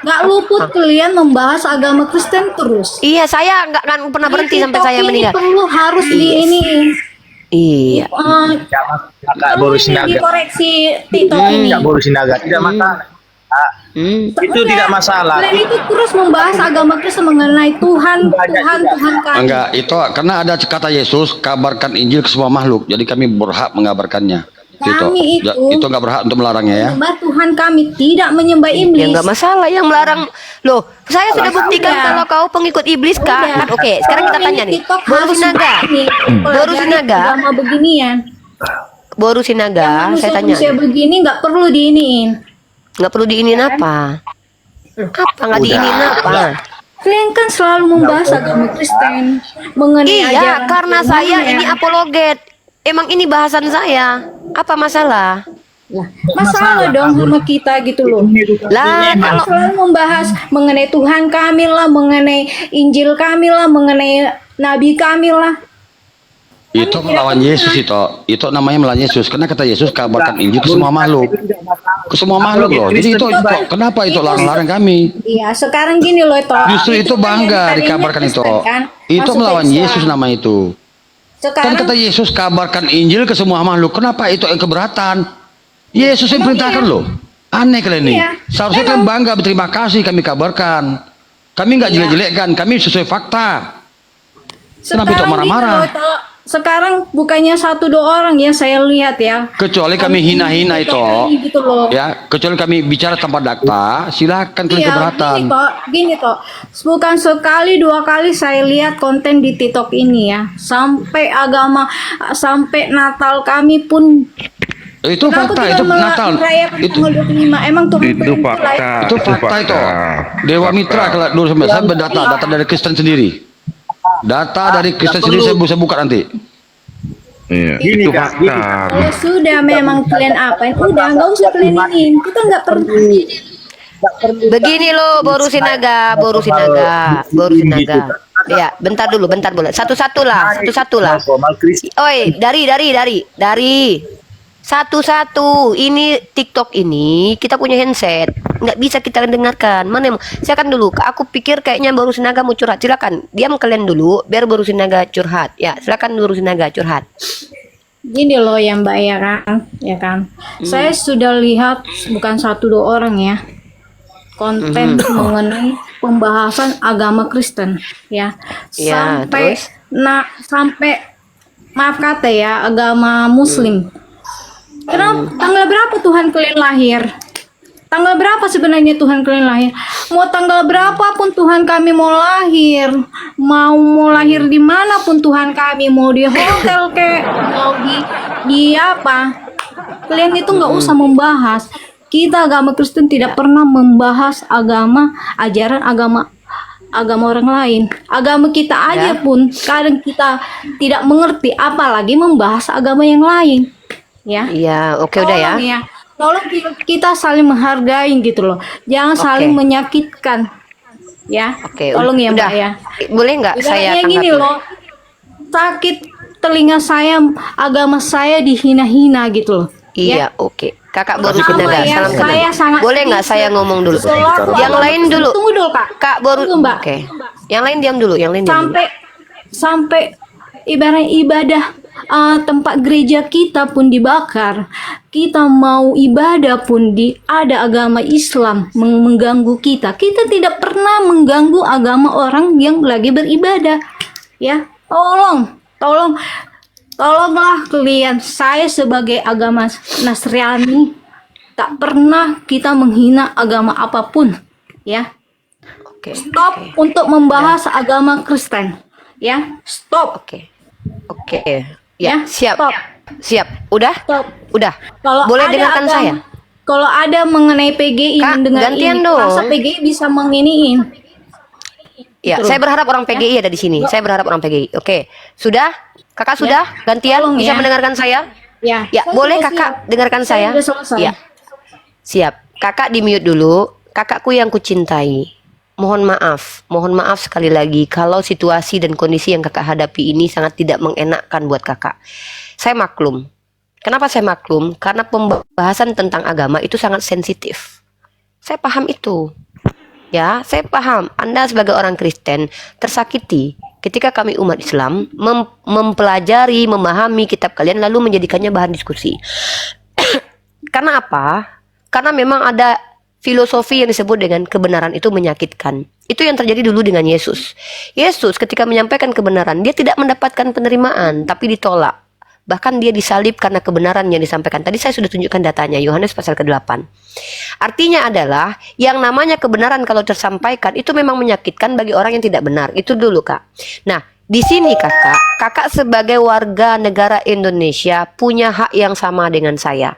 Gak luput kalian membahas agama Kristen terus. Iya, saya nggak akan pernah berhenti Di sampai TikTok saya ini meninggal. perlu harus di ini. Iya. Kakak Boru Sinaga, Dikoreksi TikTok ini. Kak Boru Sinaga tidak masalah. Itu tidak masalah. Kalian itu terus membahas agama Kristen mengenai Tuhan kami. Enggak, itu karena ada kata Yesus, kabarkan Injil ke semua makhluk. Jadi kami berhak mengabarkannya. Kami Itu nggak berhak untuk melarangnya ya. menyembah Tuhan kami, tidak menyembah Ya iblis. nggak masalah yang melarang. Loh, saya sudah buktikan Udah. kalau kau pengikut iblis kak. Udah. Kan, oke, sekarang kita tanya nih. TikTok Boru harus Sinaga. begini. Boru Pelajari Sinaga. agama beginian. Boru Sinaga, saya tanya. Manusia begini nggak perlu diiniin. Nggak perlu diinin apa? Apa nggak diinin apa? Kalian kan selalu membahas agama Kristen mengenai Iya, ajaran karena Tuhan, saya ya. ini apologet. Emang ini bahasan saya. Apa masalah? Masalah dong sama kita gitu loh. Lah, kalau Selalu membahas mengenai Tuhan kami lah, mengenai Injil kami lah, mengenai Nabi kami lah. Itu melawan Yesus itu namanya melawan Yesus. Karena kata Yesus kabarkan Injil ke semua makhluk. Ke semua makhluk loh. Jadi itu kenapa itu larang-larang kami? Iya, sekarang gini loh itu. Justru itu bangga dikabarkan itu. Itu melawan Yesus nama itu. Kan Sekarang kata Yesus kabarkan Injil ke semua makhluk. Kenapa itu yang keberatan? Yesus yang perintahkan loh. Aneh kalian ini. Iya. Seharusnya kalian bangga berterima kasih kami kabarkan. Kami nggak jelek-jelekkan. Kami sesuai fakta. Kenapa itu sekarang marah-marah? gini loh, Toh. Sekarang bukannya 1-2 orang yang saya lihat ya. Kecuali kami hina-hina itu. Gitu loh. Ya, kecuali kami bicara tanpa dakta, silakan kalian keberatan. Gini toh, bukan sekali 2 kali saya lihat konten di TikTok ini ya, sampai sampai Natal kami pun. Itu Kenapa fakta, tidak itu Natal. merayakan Itu tanggal 25? Emang Tuhan Itu perintah lah ya. fakta. itu fakta itu. Dewa Mitra kalau dulu sampai saya data dari Kristen sendiri. Data dari Kristen sendiri saya bisa buka nanti. Iya, Gini, itu Kak, fakta. Ya sudah, memang kalian apain? Udah, nggak usah kalian ini. Kita nggak perlu. begini loh, Boru Sinaga. Ya, bentar dulu. Satu-satu lah. Formal Kristen. Oi, dari. Satu-satu. Ini TikTok ini kita punya handset. Nggak bisa kita dengarkan. Mana yang silakan dulu. Aku pikir kayaknya Boru Sinaga mau curhat. Silakan. Diam kalian dulu biar Boru Sinaga curhat. Ya, silakan Boru Sinaga curhat. Gini loh ya Mbak ya kan. Saya sudah lihat bukan 1-2 orang ya konten mengenai pembahasan agama Kristen ya. Ya, Sampai terus? sampai maaf kata ya agama Muslim. Kenapa tanggal berapa Tuhan kalian lahir? Tanggal berapa sebenarnya Tuhan kalian lahir? Mau tanggal berapapun Tuhan kami mau lahir, mau lahir di mana pun Tuhan kami, mau di hotel kek, mau di apa? Kalian itu nggak usah membahas. Kita agama Kristen tidak pernah membahas ajaran agama orang lain. Agama kita aja pun kadang kita tidak mengerti, apalagi membahas agama yang lain. Ya. Iya, oke udah ya. Tolong kita saling menghargai gitu loh. Jangan saling menyakitkan. Ya. Oke, Tolong ya udah. Mbak ya. Boleh nggak saya Ibaratnya gini tanggapi? loh. Sakit telinga saya, agama saya dihina-hina gitu loh. Iya, oke. Kakak Boru Sama Sinaga, ya, salam saya kenal. sangat Boleh nggak sedih. saya ngomong dulu? Selaku Yang agama lain Kristen. dulu. Tunggu dulu Kak. Kak Boru. Tunggu, Mbak. Oke. Yang lain diam dulu. Sampai ibarat ibadah tempat gereja kita pun dibakar. Kita mau ibadah pun ada agama Islam mengganggu kita. Kita tidak pernah mengganggu agama orang yang lagi beribadah. Ya, tolong tolonglah kalian, saya sebagai agama Nasrani tak pernah kita menghina agama apapun, ya. Oke. Stop untuk membahas agama Kristen, ya. Stop. Oke. Oke. Ya, Ya, siap. stop. Siap. Udah? Stop. Udah. Kalau Boleh ada dengarkan agama- saya? Kalau ada mengenai PGI Kak, mendengar gantian ini, dong. masa PGI bisa menginiin? Ya, Betul. saya berharap orang PGI ada di sini. Saya berharap orang PGI. Oke. Sudah? Kakak sudah? Gantian Tolong bisa ya. mendengarkan saya? Ya, Ya, saya boleh sudah Kakak siap. dengarkan saya? Sudah selesai. Ya. Siap. Kakak di mute dulu. Kakakku yang kucintai. Mohon maaf sekali lagi kalau situasi dan kondisi yang kakak hadapi ini sangat tidak mengenakkan buat kakak. Saya maklum. Kenapa saya maklum? Karena pembahasan tentang agama itu sangat sensitif. Saya paham itu. Ya, saya paham. Anda sebagai orang Kristen tersakiti ketika kami umat Islam mempelajari, memahami kitab kalian lalu menjadikannya bahan diskusi. Karena apa? Karena memang ada filosofi yang disebut dengan kebenaran itu menyakitkan. Itu yang terjadi dulu dengan Yesus. Yesus ketika menyampaikan kebenaran, dia tidak mendapatkan penerimaan, tapi ditolak. Bahkan dia disalib karena kebenaran yang disampaikan. Tadi saya sudah tunjukkan datanya, Yohanes pasal ke-8. Artinya adalah, yang namanya kebenaran kalau tersampaikan, itu memang menyakitkan bagi orang yang tidak benar. Itu dulu, Kak. Nah, di sini kakak sebagai warga negara Indonesia punya hak yang sama dengan saya.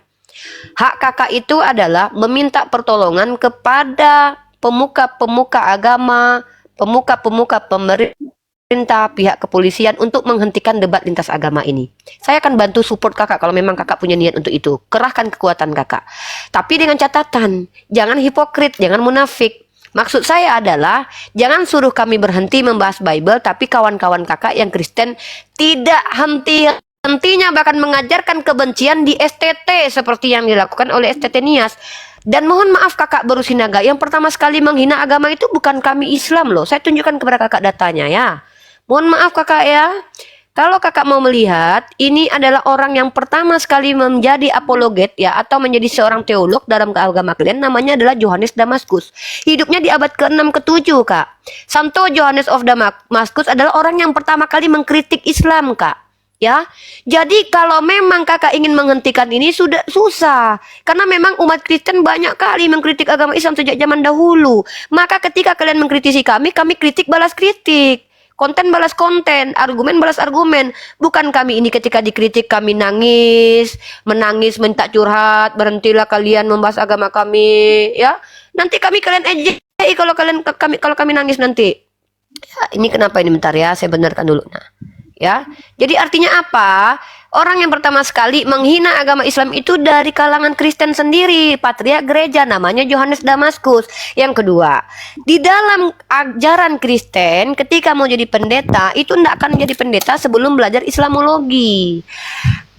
Hak kakak itu adalah meminta pertolongan kepada pemuka-pemuka agama, pemuka-pemuka pemerintah, pihak kepolisian untuk menghentikan debat lintas agama ini. Saya akan bantu support kakak kalau memang kakak punya niat untuk itu. Kerahkan kekuatan kakak. Tapi dengan catatan, jangan hipokrit, jangan munafik. Maksud saya adalah, jangan suruh kami berhenti membahas Bible, tapi kawan-kawan kakak yang Kristen tidak hentinya bahkan mengajarkan kebencian di STT seperti yang dilakukan oleh STT Nias. Dan mohon maaf kakak Baru Sinaga, yang pertama sekali menghina agama itu bukan kami Islam loh. Saya tunjukkan kepada kakak datanya ya. Mohon maaf kakak ya. Kalau kakak mau melihat, ini adalah orang yang pertama sekali menjadi apologet ya, atau menjadi seorang teolog dalam agama kalian, namanya adalah Yohanes Damaskus. Hidupnya di abad ke-6 ke-7 kak. Santo Yohanes of Damaskus adalah orang yang pertama kali mengkritik Islam kak. Ya, jadi kalau memang kakak ingin menghentikan ini sudah susah, karena memang umat Kristen banyak kali mengkritik agama Islam sejak zaman dahulu. Maka ketika kalian mengkritisi kami kritik balas kritik, konten balas konten, argumen balas argumen. Bukan kami ini ketika dikritik kami menangis, minta curhat, berhentilah kalian membahas agama kami, ya. Nanti kalian ejek kalau kami nangis nanti. Ya, ini kenapa ini bentar ya, saya benarkan dulu. Nah. Ya, jadi artinya apa? Orang yang pertama sekali menghina agama Islam itu dari kalangan Kristen sendiri, patriark gereja namanya Yohanes Damaskus. Yang kedua, di dalam ajaran Kristen ketika mau jadi pendeta itu tidak akan jadi pendeta sebelum belajar Islamologi.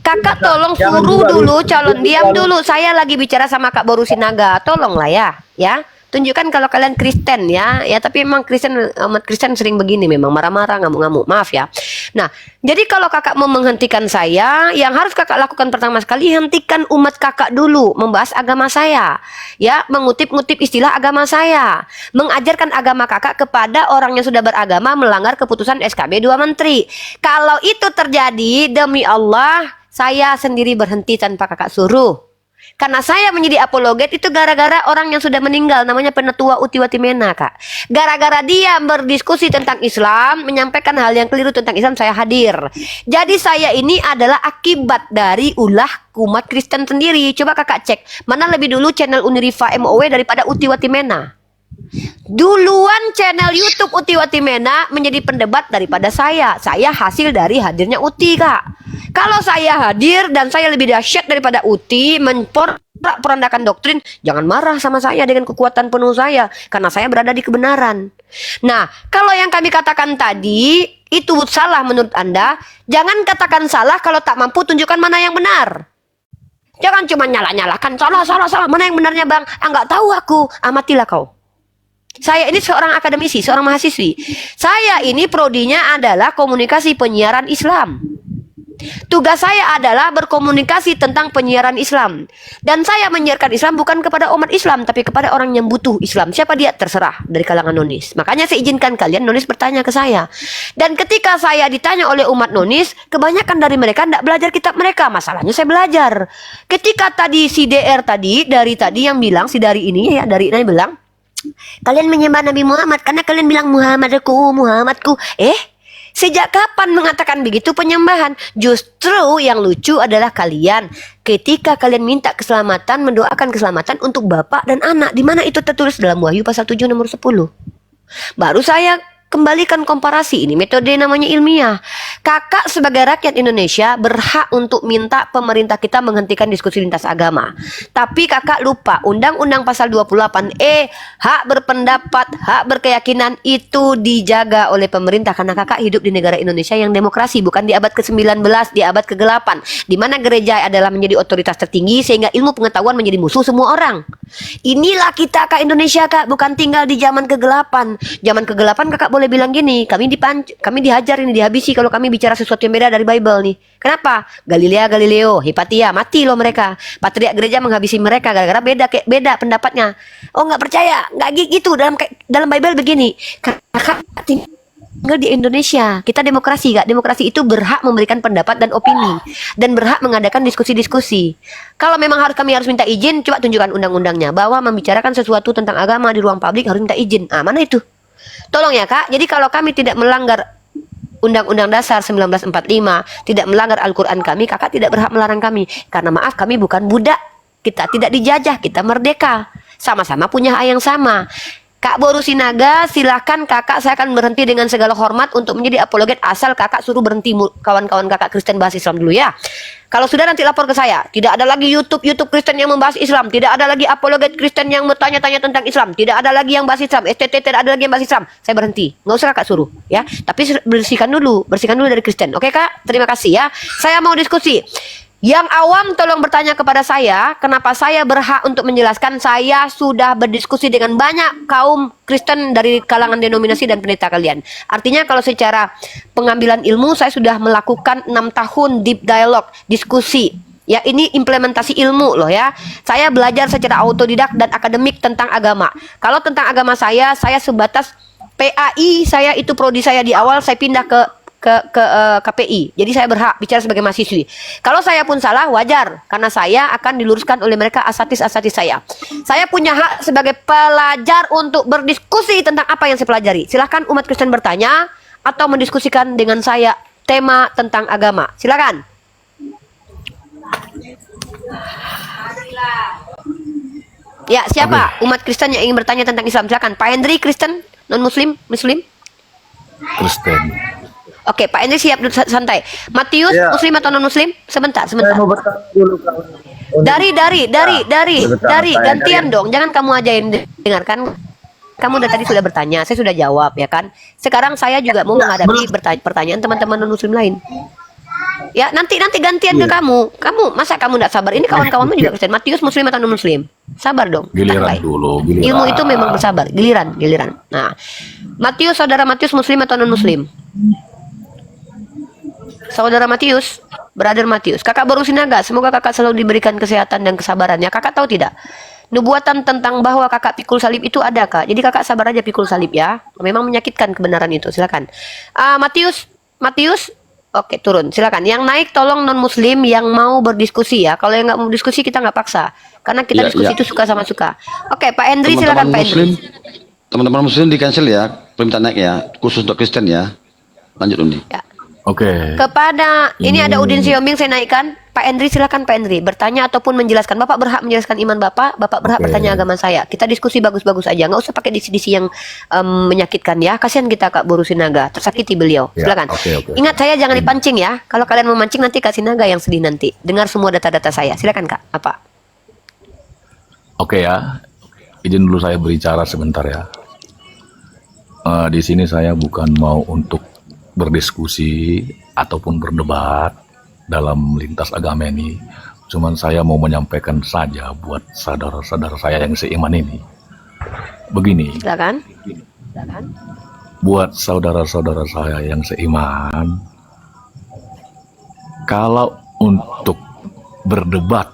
Kakak tolong suruh dulu calon, diam dulu. Saya lagi bicara sama Kak Baru Sinaga, tolonglah ya. Tunjukkan kalau kalian Kristen ya, tapi emang umat Kristen sering begini, memang marah-marah, ngamuk-ngamuk, maaf ya. Nah, jadi kalau kakak mau menghentikan saya, yang harus kakak lakukan pertama sekali, hentikan umat kakak dulu membahas agama saya, ya, mengutip-ngutip istilah agama saya, mengajarkan agama kakak kepada orang yang sudah beragama melanggar keputusan SKB 2 Menteri. Kalau itu terjadi, demi Allah, saya sendiri berhenti tanpa kakak suruh. Karena saya menjadi apologet itu gara-gara orang yang sudah meninggal, namanya Penetua Uti Watimena kak. Gara-gara dia berdiskusi tentang Islam, menyampaikan hal yang keliru tentang Islam, saya hadir. Jadi saya ini adalah akibat dari ulah umat Kristen sendiri. Coba kakak cek, mana lebih dulu channel Uniriva MOW daripada Uti Watimena. Duluan channel YouTube Uti Watimena menjadi pendebat daripada saya. Saya hasil dari hadirnya Uti kak. Kalau saya hadir dan saya lebih dahsyat daripada Uti memporak-porandakan doktrin, jangan marah sama saya dengan kekuatan penuh saya, karena saya berada di kebenaran. Nah, kalau yang kami katakan tadi itu salah menurut Anda, jangan katakan salah kalau tak mampu tunjukkan mana yang benar. Jangan cuma nyala-nyalakan salah, mana yang benarnya bang? Nggak tahu aku, amatilah kau. Saya ini seorang akademisi, seorang mahasiswi. Saya ini prodinya adalah komunikasi penyiaran Islam. Tugas saya adalah berkomunikasi tentang penyiaran Islam. Dan saya menyiarkan Islam bukan kepada umat Islam, tapi kepada orang yang butuh Islam. Siapa dia? Terserah dari kalangan nonis. Makanya saya izinkan kalian nonis bertanya ke saya. Dan ketika saya ditanya oleh umat nonis, kebanyakan dari mereka tidak belajar kitab mereka. Masalahnya saya belajar. Ketika tadi si DR dari tadi yang bilang, si dari ini ya, dari ini bilang, kalian menyembah Nabi Muhammad karena kalian bilang Muhammadku. Sejak kapan mengatakan begitu penyembahan? Justru yang lucu adalah kalian ketika kalian minta keselamatan, mendoakan keselamatan untuk bapak dan anak. Di mana itu tertulis dalam Wahyu pasal 7 nomor 10. Baru saya kembalikan komparasi, ini metode namanya ilmiah. Kakak sebagai rakyat Indonesia berhak untuk minta pemerintah kita menghentikan diskusi lintas agama. Tapi kakak lupa Undang-Undang pasal 28E, hak berpendapat, hak berkeyakinan itu dijaga oleh pemerintah karena kakak hidup di negara Indonesia yang demokrasi, bukan di abad ke-19, di abad ke-8, di mana gereja adalah menjadi otoritas tertinggi sehingga ilmu pengetahuan menjadi musuh semua orang. Inilah kita kak Indonesia kak, bukan tinggal di zaman ke-8. Zaman ke-8 kakak boleh bilang gini, kami dihajar ini, dihabisi kalau kami bicara sesuatu yang beda dari Bible nih. Kenapa? Galileo, Hipatia, mati loh mereka. Patriark gereja menghabisi mereka gara-gara beda pendapatnya. Oh nggak percaya, nggak gitu dalam Bible begini. Kakak tinggal di Indonesia, kita demokrasi kak. Demokrasi itu berhak memberikan pendapat dan opini dan berhak mengadakan diskusi-diskusi. Kalau memang kami harus minta izin, coba tunjukkan undang-undangnya bahwa membicarakan sesuatu tentang agama di ruang publik harus minta izin. Mana itu? Tolong ya kak, jadi kalau kami tidak melanggar Undang-Undang Dasar 1945, tidak melanggar Al-Quran kami, kakak tidak berhak melarang kami. Karena maaf, kami bukan budak, kita tidak dijajah, kita merdeka. Sama-sama punya hak yang sama. Kak Boru Sinaga, silahkan kakak, saya akan berhenti dengan segala hormat untuk menjadi apologet, asal kakak suruh berhenti kawan-kawan kakak Kristen bahas Islam dulu ya. Kalau sudah nanti lapor ke saya. Tidak ada lagi YouTube Kristen yang membahas Islam. Tidak ada lagi apologet Kristen yang bertanya-tanya tentang Islam. Tidak ada lagi yang bahas Islam. STT tidak ada lagi yang bahas Islam. Saya berhenti. Nggak usah kakak suruh ya. Tapi bersihkan dulu dari Kristen. Oke kak? Terima kasih ya. Saya mau diskusi. Yang awam tolong bertanya kepada saya, kenapa saya berhak untuk menjelaskan. Saya sudah berdiskusi dengan banyak kaum Kristen dari kalangan denominasi dan pendeta kalian. Artinya kalau secara pengambilan ilmu, saya sudah melakukan 6 tahun deep dialogue, diskusi. Ya ini implementasi ilmu loh ya. Saya belajar secara autodidak dan akademik tentang agama. Kalau tentang agama saya sebatas PAI, saya itu prodi saya di awal, saya pindah ke KPI. Jadi saya berhak bicara sebagai mahasiswi. Kalau saya pun salah, wajar. Karena saya akan diluruskan oleh mereka asatis-asatis saya. Saya punya hak sebagai pelajar untuk berdiskusi tentang apa yang saya pelajari. Silahkan umat Kristen bertanya atau mendiskusikan dengan saya tema tentang agama. Silakan. Ya, siapa umat Kristen yang ingin bertanya tentang Islam? Silakan. Pak Hendri, Kristen, non-Muslim, Muslim? Kristen. Oke, Pak Hendri siap santai. Matius, Ya. Muslim atau non-Muslim? Sebentar. Saya mau bertanya dulu Kak. Dari Saya gantian dong. Jangan kamu aja yang dengarkan. Kamu dari tadi sudah bertanya, saya sudah jawab ya kan. Sekarang saya juga mau menghadapi pertanyaan teman-teman non-Muslim lain. Ya, nanti gantian ke kamu. Masa kamu tidak sabar? Ini kawan-kawanmu juga Kristen. Matius Muslim atau non-Muslim? Sabar dong. Giliran santai. dulu, giliran. Ilmu itu memang bersabar. Giliran. Nah, Matius, saudara Matius Muslim atau non-Muslim? Saudara Matius, brother Matius, kakak Boru Sinaga, semoga kakak selalu diberikan kesehatan dan kesabarannya. Kakak tahu tidak? Nubuatan tentang bahwa kakak pikul salib itu ada kak. Jadi kakak sabar aja pikul salib ya. Memang menyakitkan kebenaran itu. Silakan. Matius, oke turun. Silakan. Yang naik tolong non Muslim yang mau berdiskusi ya. Kalau yang nggak mau diskusi kita nggak paksa. Karena kita diskusi itu suka sama suka. Oke Pak Hendri silakan Pak Hendri. Teman-teman Muslim di cancel ya, permintaan naik ya, khusus untuk Kristen ya. Lanjut Undi. Ya. Oke. Kepada ini ada Udin Siombing saya naikkan. Pak Hendri silakan Pak Hendri bertanya ataupun menjelaskan. Bapak berhak menjelaskan iman Bapak berhak bertanya agama saya. Kita diskusi bagus-bagus aja, nggak usah pakai disi-disi yang menyakitkan ya. Kasihan kita Kak Boru Sinaga, tersakiti beliau. Ya, Silakan. oke. Ingat saya jangan dipancing ya. Kalau kalian memancing nanti Kak Sinaga yang sedih nanti. Dengar semua data-data saya. Silakan Kak. Apa? Oke ya. Izin dulu saya berbicara sebentar ya. Di sini saya bukan mau untuk berdiskusi ataupun berdebat dalam lintas agama ini. Cuman saya mau menyampaikan saja buat saudara-saudara saya yang seiman ini. Begini, Silakan. buat saudara-saudara saya yang seiman, kalau untuk berdebat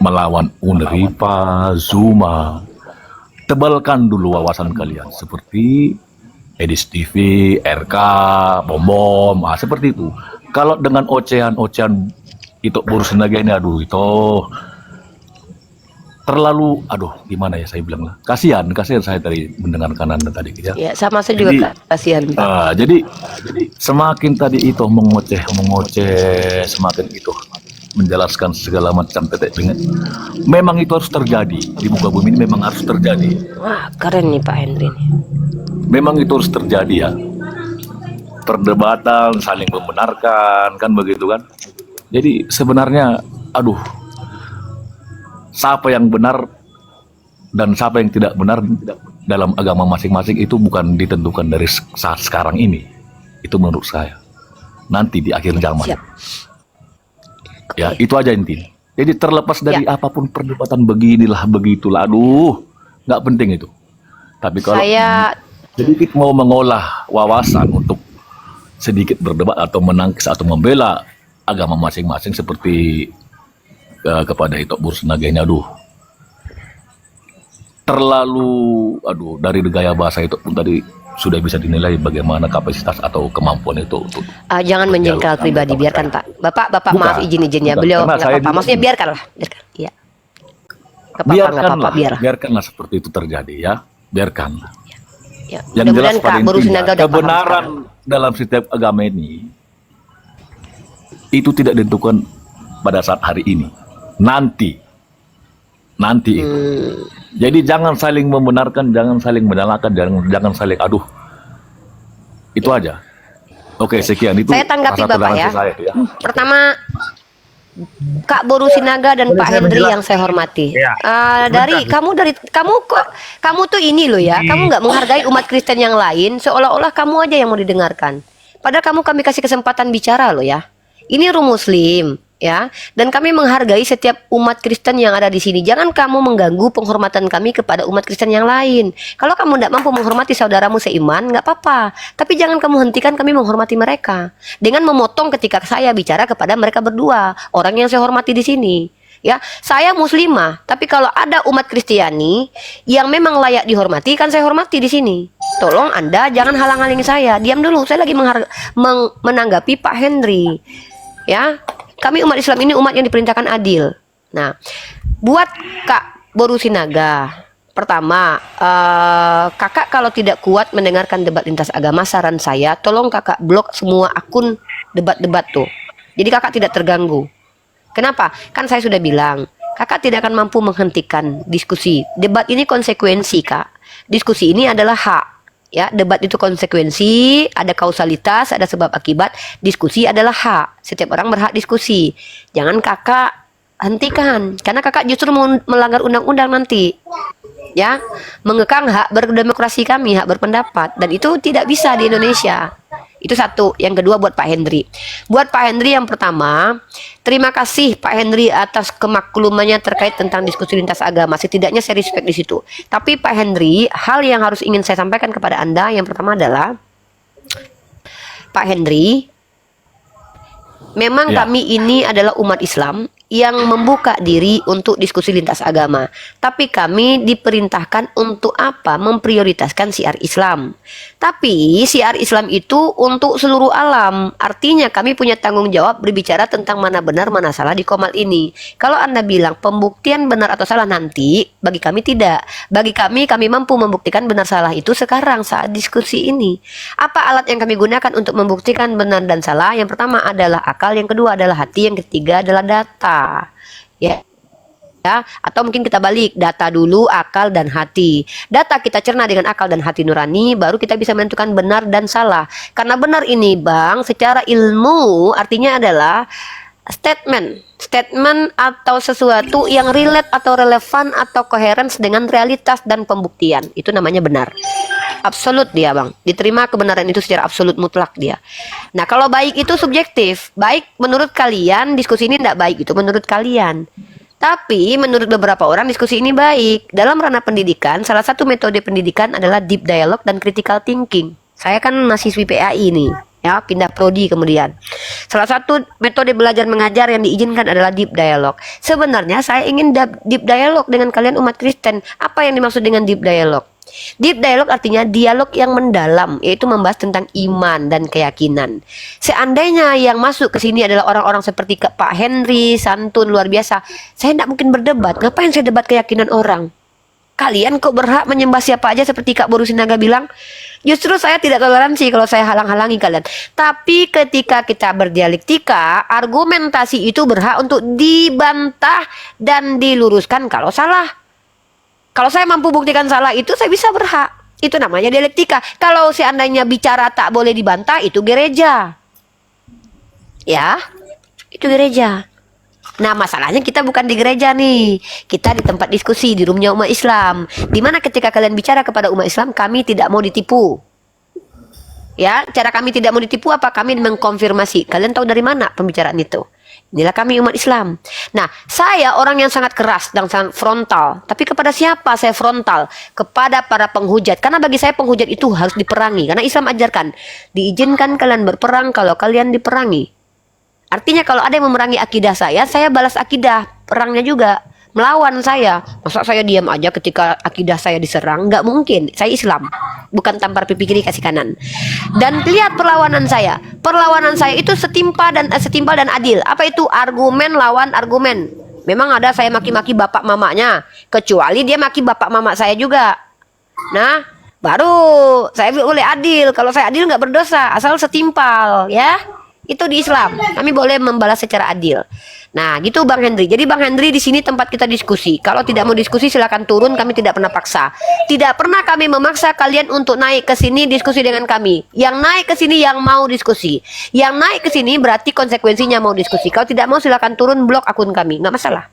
melawan Unripa, Zuma, tebalkan dulu wawasan kalian seperti Edis TV, RK, Bom, seperti itu. Kalau dengan ocehan-ocehan itu Boris Naga ini, aduh itu terlalu, gimana ya saya bilang lah, kasihan saya tadi mendengarkan Anda tadi ya. Ya, sama saya juga Jadi, Kak, kasihan Pak. jadi semakin tadi itu mengoceh, semakin itu menjelaskan segala macam tetek dengan, memang itu harus terjadi di muka bumi ini, memang harus terjadi. Wah, keren nih Pak Henry nih. Memang itu harus terjadi ya. Perdebatan, saling membenarkan, kan begitu kan. Jadi sebenarnya, siapa yang benar dan siapa yang tidak benar dalam agama masing-masing itu bukan ditentukan dari saat sekarang ini. Itu menurut saya. Nanti di akhir zaman. Siap. Ya, itu aja intinya. Jadi terlepas dari apapun perdebatan beginilah, begitulah, nggak penting itu. Tapi kalau Saya sedikit mau mengolah wawasan untuk sedikit berdebat atau menangkis atau membela agama masing-masing seperti kepada Hitok Boris Naga ini, terlalu, dari gaya bahasa itu pun tadi sudah bisa dinilai bagaimana kapasitas atau kemampuan itu untuk jangan menjengkel pribadi, biarkan Pak. Bapak maaf izin ya, Bukan, beliau karena nggak saya apa-apa. juga- Maksudnya biarkanlah. Iya. Nggak apa-apa, biarkanlah seperti itu terjadi ya, biarkanlah. Ya, Yang jelas mudah-mudahan pada Kak Boris intinya, Naga udah paham kebenaran sekarang. dalam setiap agama ini itu tidak ditentukan pada saat hari ini, nanti itu. Jadi jangan saling membenarkan, jangan saling menyalahkan, jangan saling itu aja. Oke, sekian itu. Saya tanggapi rasa Bapak toleransi ya. saya itu ya. Pertama, Kak Boru Sinaga dan Pak Hendri yang saya hormati. Ya. Kamu tuh ini loh ya, kamu nggak menghargai umat Kristen yang lain, seolah-olah kamu aja yang mau didengarkan. Padahal kami kasih kesempatan bicara loh ya. Ini room Muslim ya, dan kami menghargai setiap umat Kristen yang ada di sini. Jangan kamu mengganggu penghormatan kami kepada umat Kristen yang lain. Kalau kamu tidak mampu menghormati saudaramu seiman, nggak apa-apa. Tapi jangan kamu hentikan kami menghormati mereka dengan memotong ketika saya bicara kepada mereka berdua, orang yang saya hormati di sini. Ya, saya muslimah, tapi kalau ada umat Kristiani yang memang layak dihormati, kan saya hormati di sini. Tolong Anda jangan halang-halangi saya. Diam dulu, saya lagi menanggapi Pak Henry. Ya, kami umat Islam ini umat yang diperintahkan adil. Nah, buat Kak Boru Sinaga, pertama, kakak kalau tidak kuat mendengarkan debat lintas agama, saran saya, tolong kakak blok semua akun debat-debat tuh. Jadi kakak tidak terganggu. Kenapa? Kan saya sudah bilang, kakak tidak akan mampu menghentikan diskusi. Debat ini konsekuensi, Kak. Diskusi ini adalah hak. Ya, debat itu konsekuensi, ada kausalitas, ada sebab akibat. Diskusi adalah hak. Setiap orang berhak diskusi. Jangan kakak hentikan, karena kakak justru melanggar undang-undang nanti. Ya, mengekang hak berdemokrasi kami, hak berpendapat, dan itu tidak bisa di Indonesia. Itu satu. Yang kedua buat Pak Henry. Buat Pak Henry yang pertama, terima kasih Pak Henry atas kemaklumannya terkait tentang diskusi lintas agama. Setidaknya saya respect di situ. Tapi Pak Henry, hal yang harus ingin saya sampaikan kepada Anda yang pertama adalah Pak Henry, memang kami ini adalah umat Islam yang membuka diri untuk diskusi lintas agama. Tapi kami diperintahkan untuk apa? Memprioritaskan syiar Islam. Tapi syiar Islam itu untuk seluruh alam. Artinya kami punya tanggung jawab berbicara tentang mana benar, mana salah di Komal ini. Kalau Anda bilang pembuktian benar atau salah nanti, bagi kami tidak. Bagi kami mampu membuktikan benar salah itu sekarang saat diskusi ini. Apa alat yang kami gunakan untuk membuktikan benar dan salah? Yang pertama adalah akal, yang kedua adalah hati, yang ketiga adalah data. Ya, atau mungkin kita balik, data dulu, akal dan hati. Data kita cerna dengan akal dan hati nurani, baru kita bisa menentukan benar dan salah. Karena benar ini Bang, secara ilmu artinya adalah statement atau sesuatu yang relate atau relevan atau coherence dengan realitas dan pembuktian. Itu namanya benar. Absolut dia Bang, diterima kebenaran itu secara absolut mutlak dia. Nah kalau baik itu subjektif. Baik menurut kalian, diskusi ini tidak baik, itu menurut kalian. Tapi menurut beberapa orang diskusi ini baik. Dalam ranah pendidikan, salah satu metode pendidikan adalah deep dialogue dan critical thinking. Saya kan mahasiswi PAI nih ya, pindah prodi kemudian. Salah satu metode belajar mengajar yang diizinkan adalah deep dialogue. Sebenarnya saya ingin deep dialogue dengan kalian umat Kristen. Apa yang dimaksud dengan deep dialogue? Deep dialogue artinya dialog yang mendalam, yaitu membahas tentang iman dan keyakinan. Seandainya yang masuk ke sini adalah orang-orang seperti Pak Henry, santun, luar biasa, saya tidak mungkin berdebat. Ngapain saya debat keyakinan orang? Kalian kok berhak menyembah siapa aja seperti Kak Boru Sinaga bilang? Justru saya tidak toleransi kalau saya halang-halangi kalian. Tapi ketika kita berdialektika, argumentasi itu berhak untuk dibantah dan diluruskan kalau salah. Kalau saya mampu buktikan salah itu saya bisa berhak. Itu namanya dialektika. Kalau seandainya bicara tak boleh dibantah, itu gereja. Ya, itu gereja. Nah, masalahnya kita bukan di gereja nih. Kita di tempat diskusi, di roomnya umat Islam. Dimana ketika kalian bicara kepada umat Islam, kami tidak mau ditipu. Ya, cara kami tidak mau ditipu apa? Kami mengkonfirmasi. Kalian tahu dari mana pembicaraan itu? Inilah kami umat Islam. Nah, saya orang yang sangat keras dan sangat frontal. Tapi kepada siapa saya frontal? Kepada para penghujat. Karena bagi saya penghujat itu harus diperangi. Karena Islam ajarkan, diizinkan kalian berperang kalau kalian diperangi. Artinya kalau ada yang memerangi akidah saya balas akidah perangnya juga, melawan saya. Masa saya diam aja ketika akidah saya diserang? Nggak mungkin. Saya Islam, bukan tampar pipi kiri kasih kanan. Dan lihat perlawanan saya. Perlawanan saya itu setimpal dan adil. Apa itu? Argumen lawan argumen. Memang ada saya maki-maki bapak mamanya, kecuali dia maki bapak mama saya juga. Nah, baru saya boleh adil. Kalau saya adil nggak berdosa, asal setimpal, ya. Itu di Islam. Kami boleh membalas secara adil. Nah, gitu Bang Henry. Jadi Bang Henry di sini tempat kita diskusi. Kalau tidak mau diskusi silakan turun, kami tidak pernah paksa. Tidak pernah kami memaksa kalian untuk naik ke sini diskusi dengan kami. Yang naik ke sini yang mau diskusi. Yang naik ke sini berarti konsekuensinya mau diskusi. Kalau tidak mau silakan turun, blok akun kami. Nggak masalah.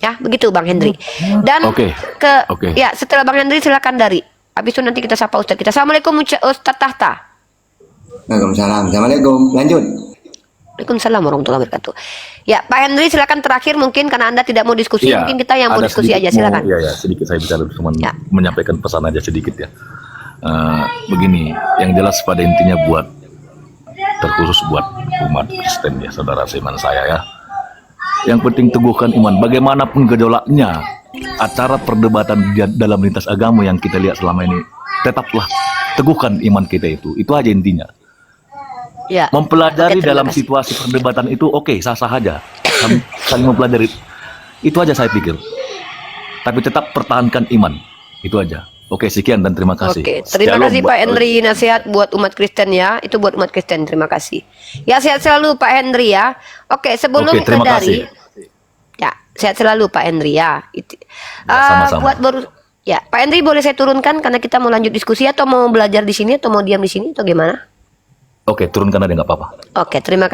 Ya, begitu Bang Henry. Dan ya, setelah Bang Henry silakan dari. Habis itu nanti kita sapa Ustadz kita. Assalamualaikum Ustadz Tahta. Waalaikumsalam. Assalamualaikum. Lanjut. Waalaikumsalam warahmatullahi wabarakatuh. Ya, Pak Henry silakan terakhir mungkin karena Anda tidak mau diskusi, Ya, mungkin kita yang mau diskusi aja silakan. Iya, sedikit saya bicara cuma Ya. menyampaikan pesan aja sedikit ya. Begini, yang jelas pada intinya terkhusus buat umat Kristen ya, saudara seiman saya ya. Yang penting teguhkan iman. Bagaimanapun gejolaknya, acara perdebatan dalam lintas agama yang kita lihat selama ini, tetaplah teguhkan iman kita itu. Itu aja intinya. Ya. Mempelajari Oke, terima dalam kasih. situasi perdebatan itu sah-sah aja. Saling mempelajari. Itu aja saya pikir. Tapi tetap pertahankan iman. Itu aja. Oke, sekian dan terima kasih. Oke, terima Shalom kasih buat- Pak Henry, nasihat buat umat Kristen ya. Itu buat umat Kristen, terima kasih. Ya, sehat selalu Pak Henry ya. Oke, sebelum Oke, ke terima dari kasih. ya, sehat selalu Pak Henry ya. sama-sama. Buat baru ya, Pak Henry boleh saya turunkan karena kita mau lanjut diskusi atau mau belajar di sini atau mau diam di sini atau gimana? Oke, turunkan aja nggak apa-apa. Oke, terima kasih.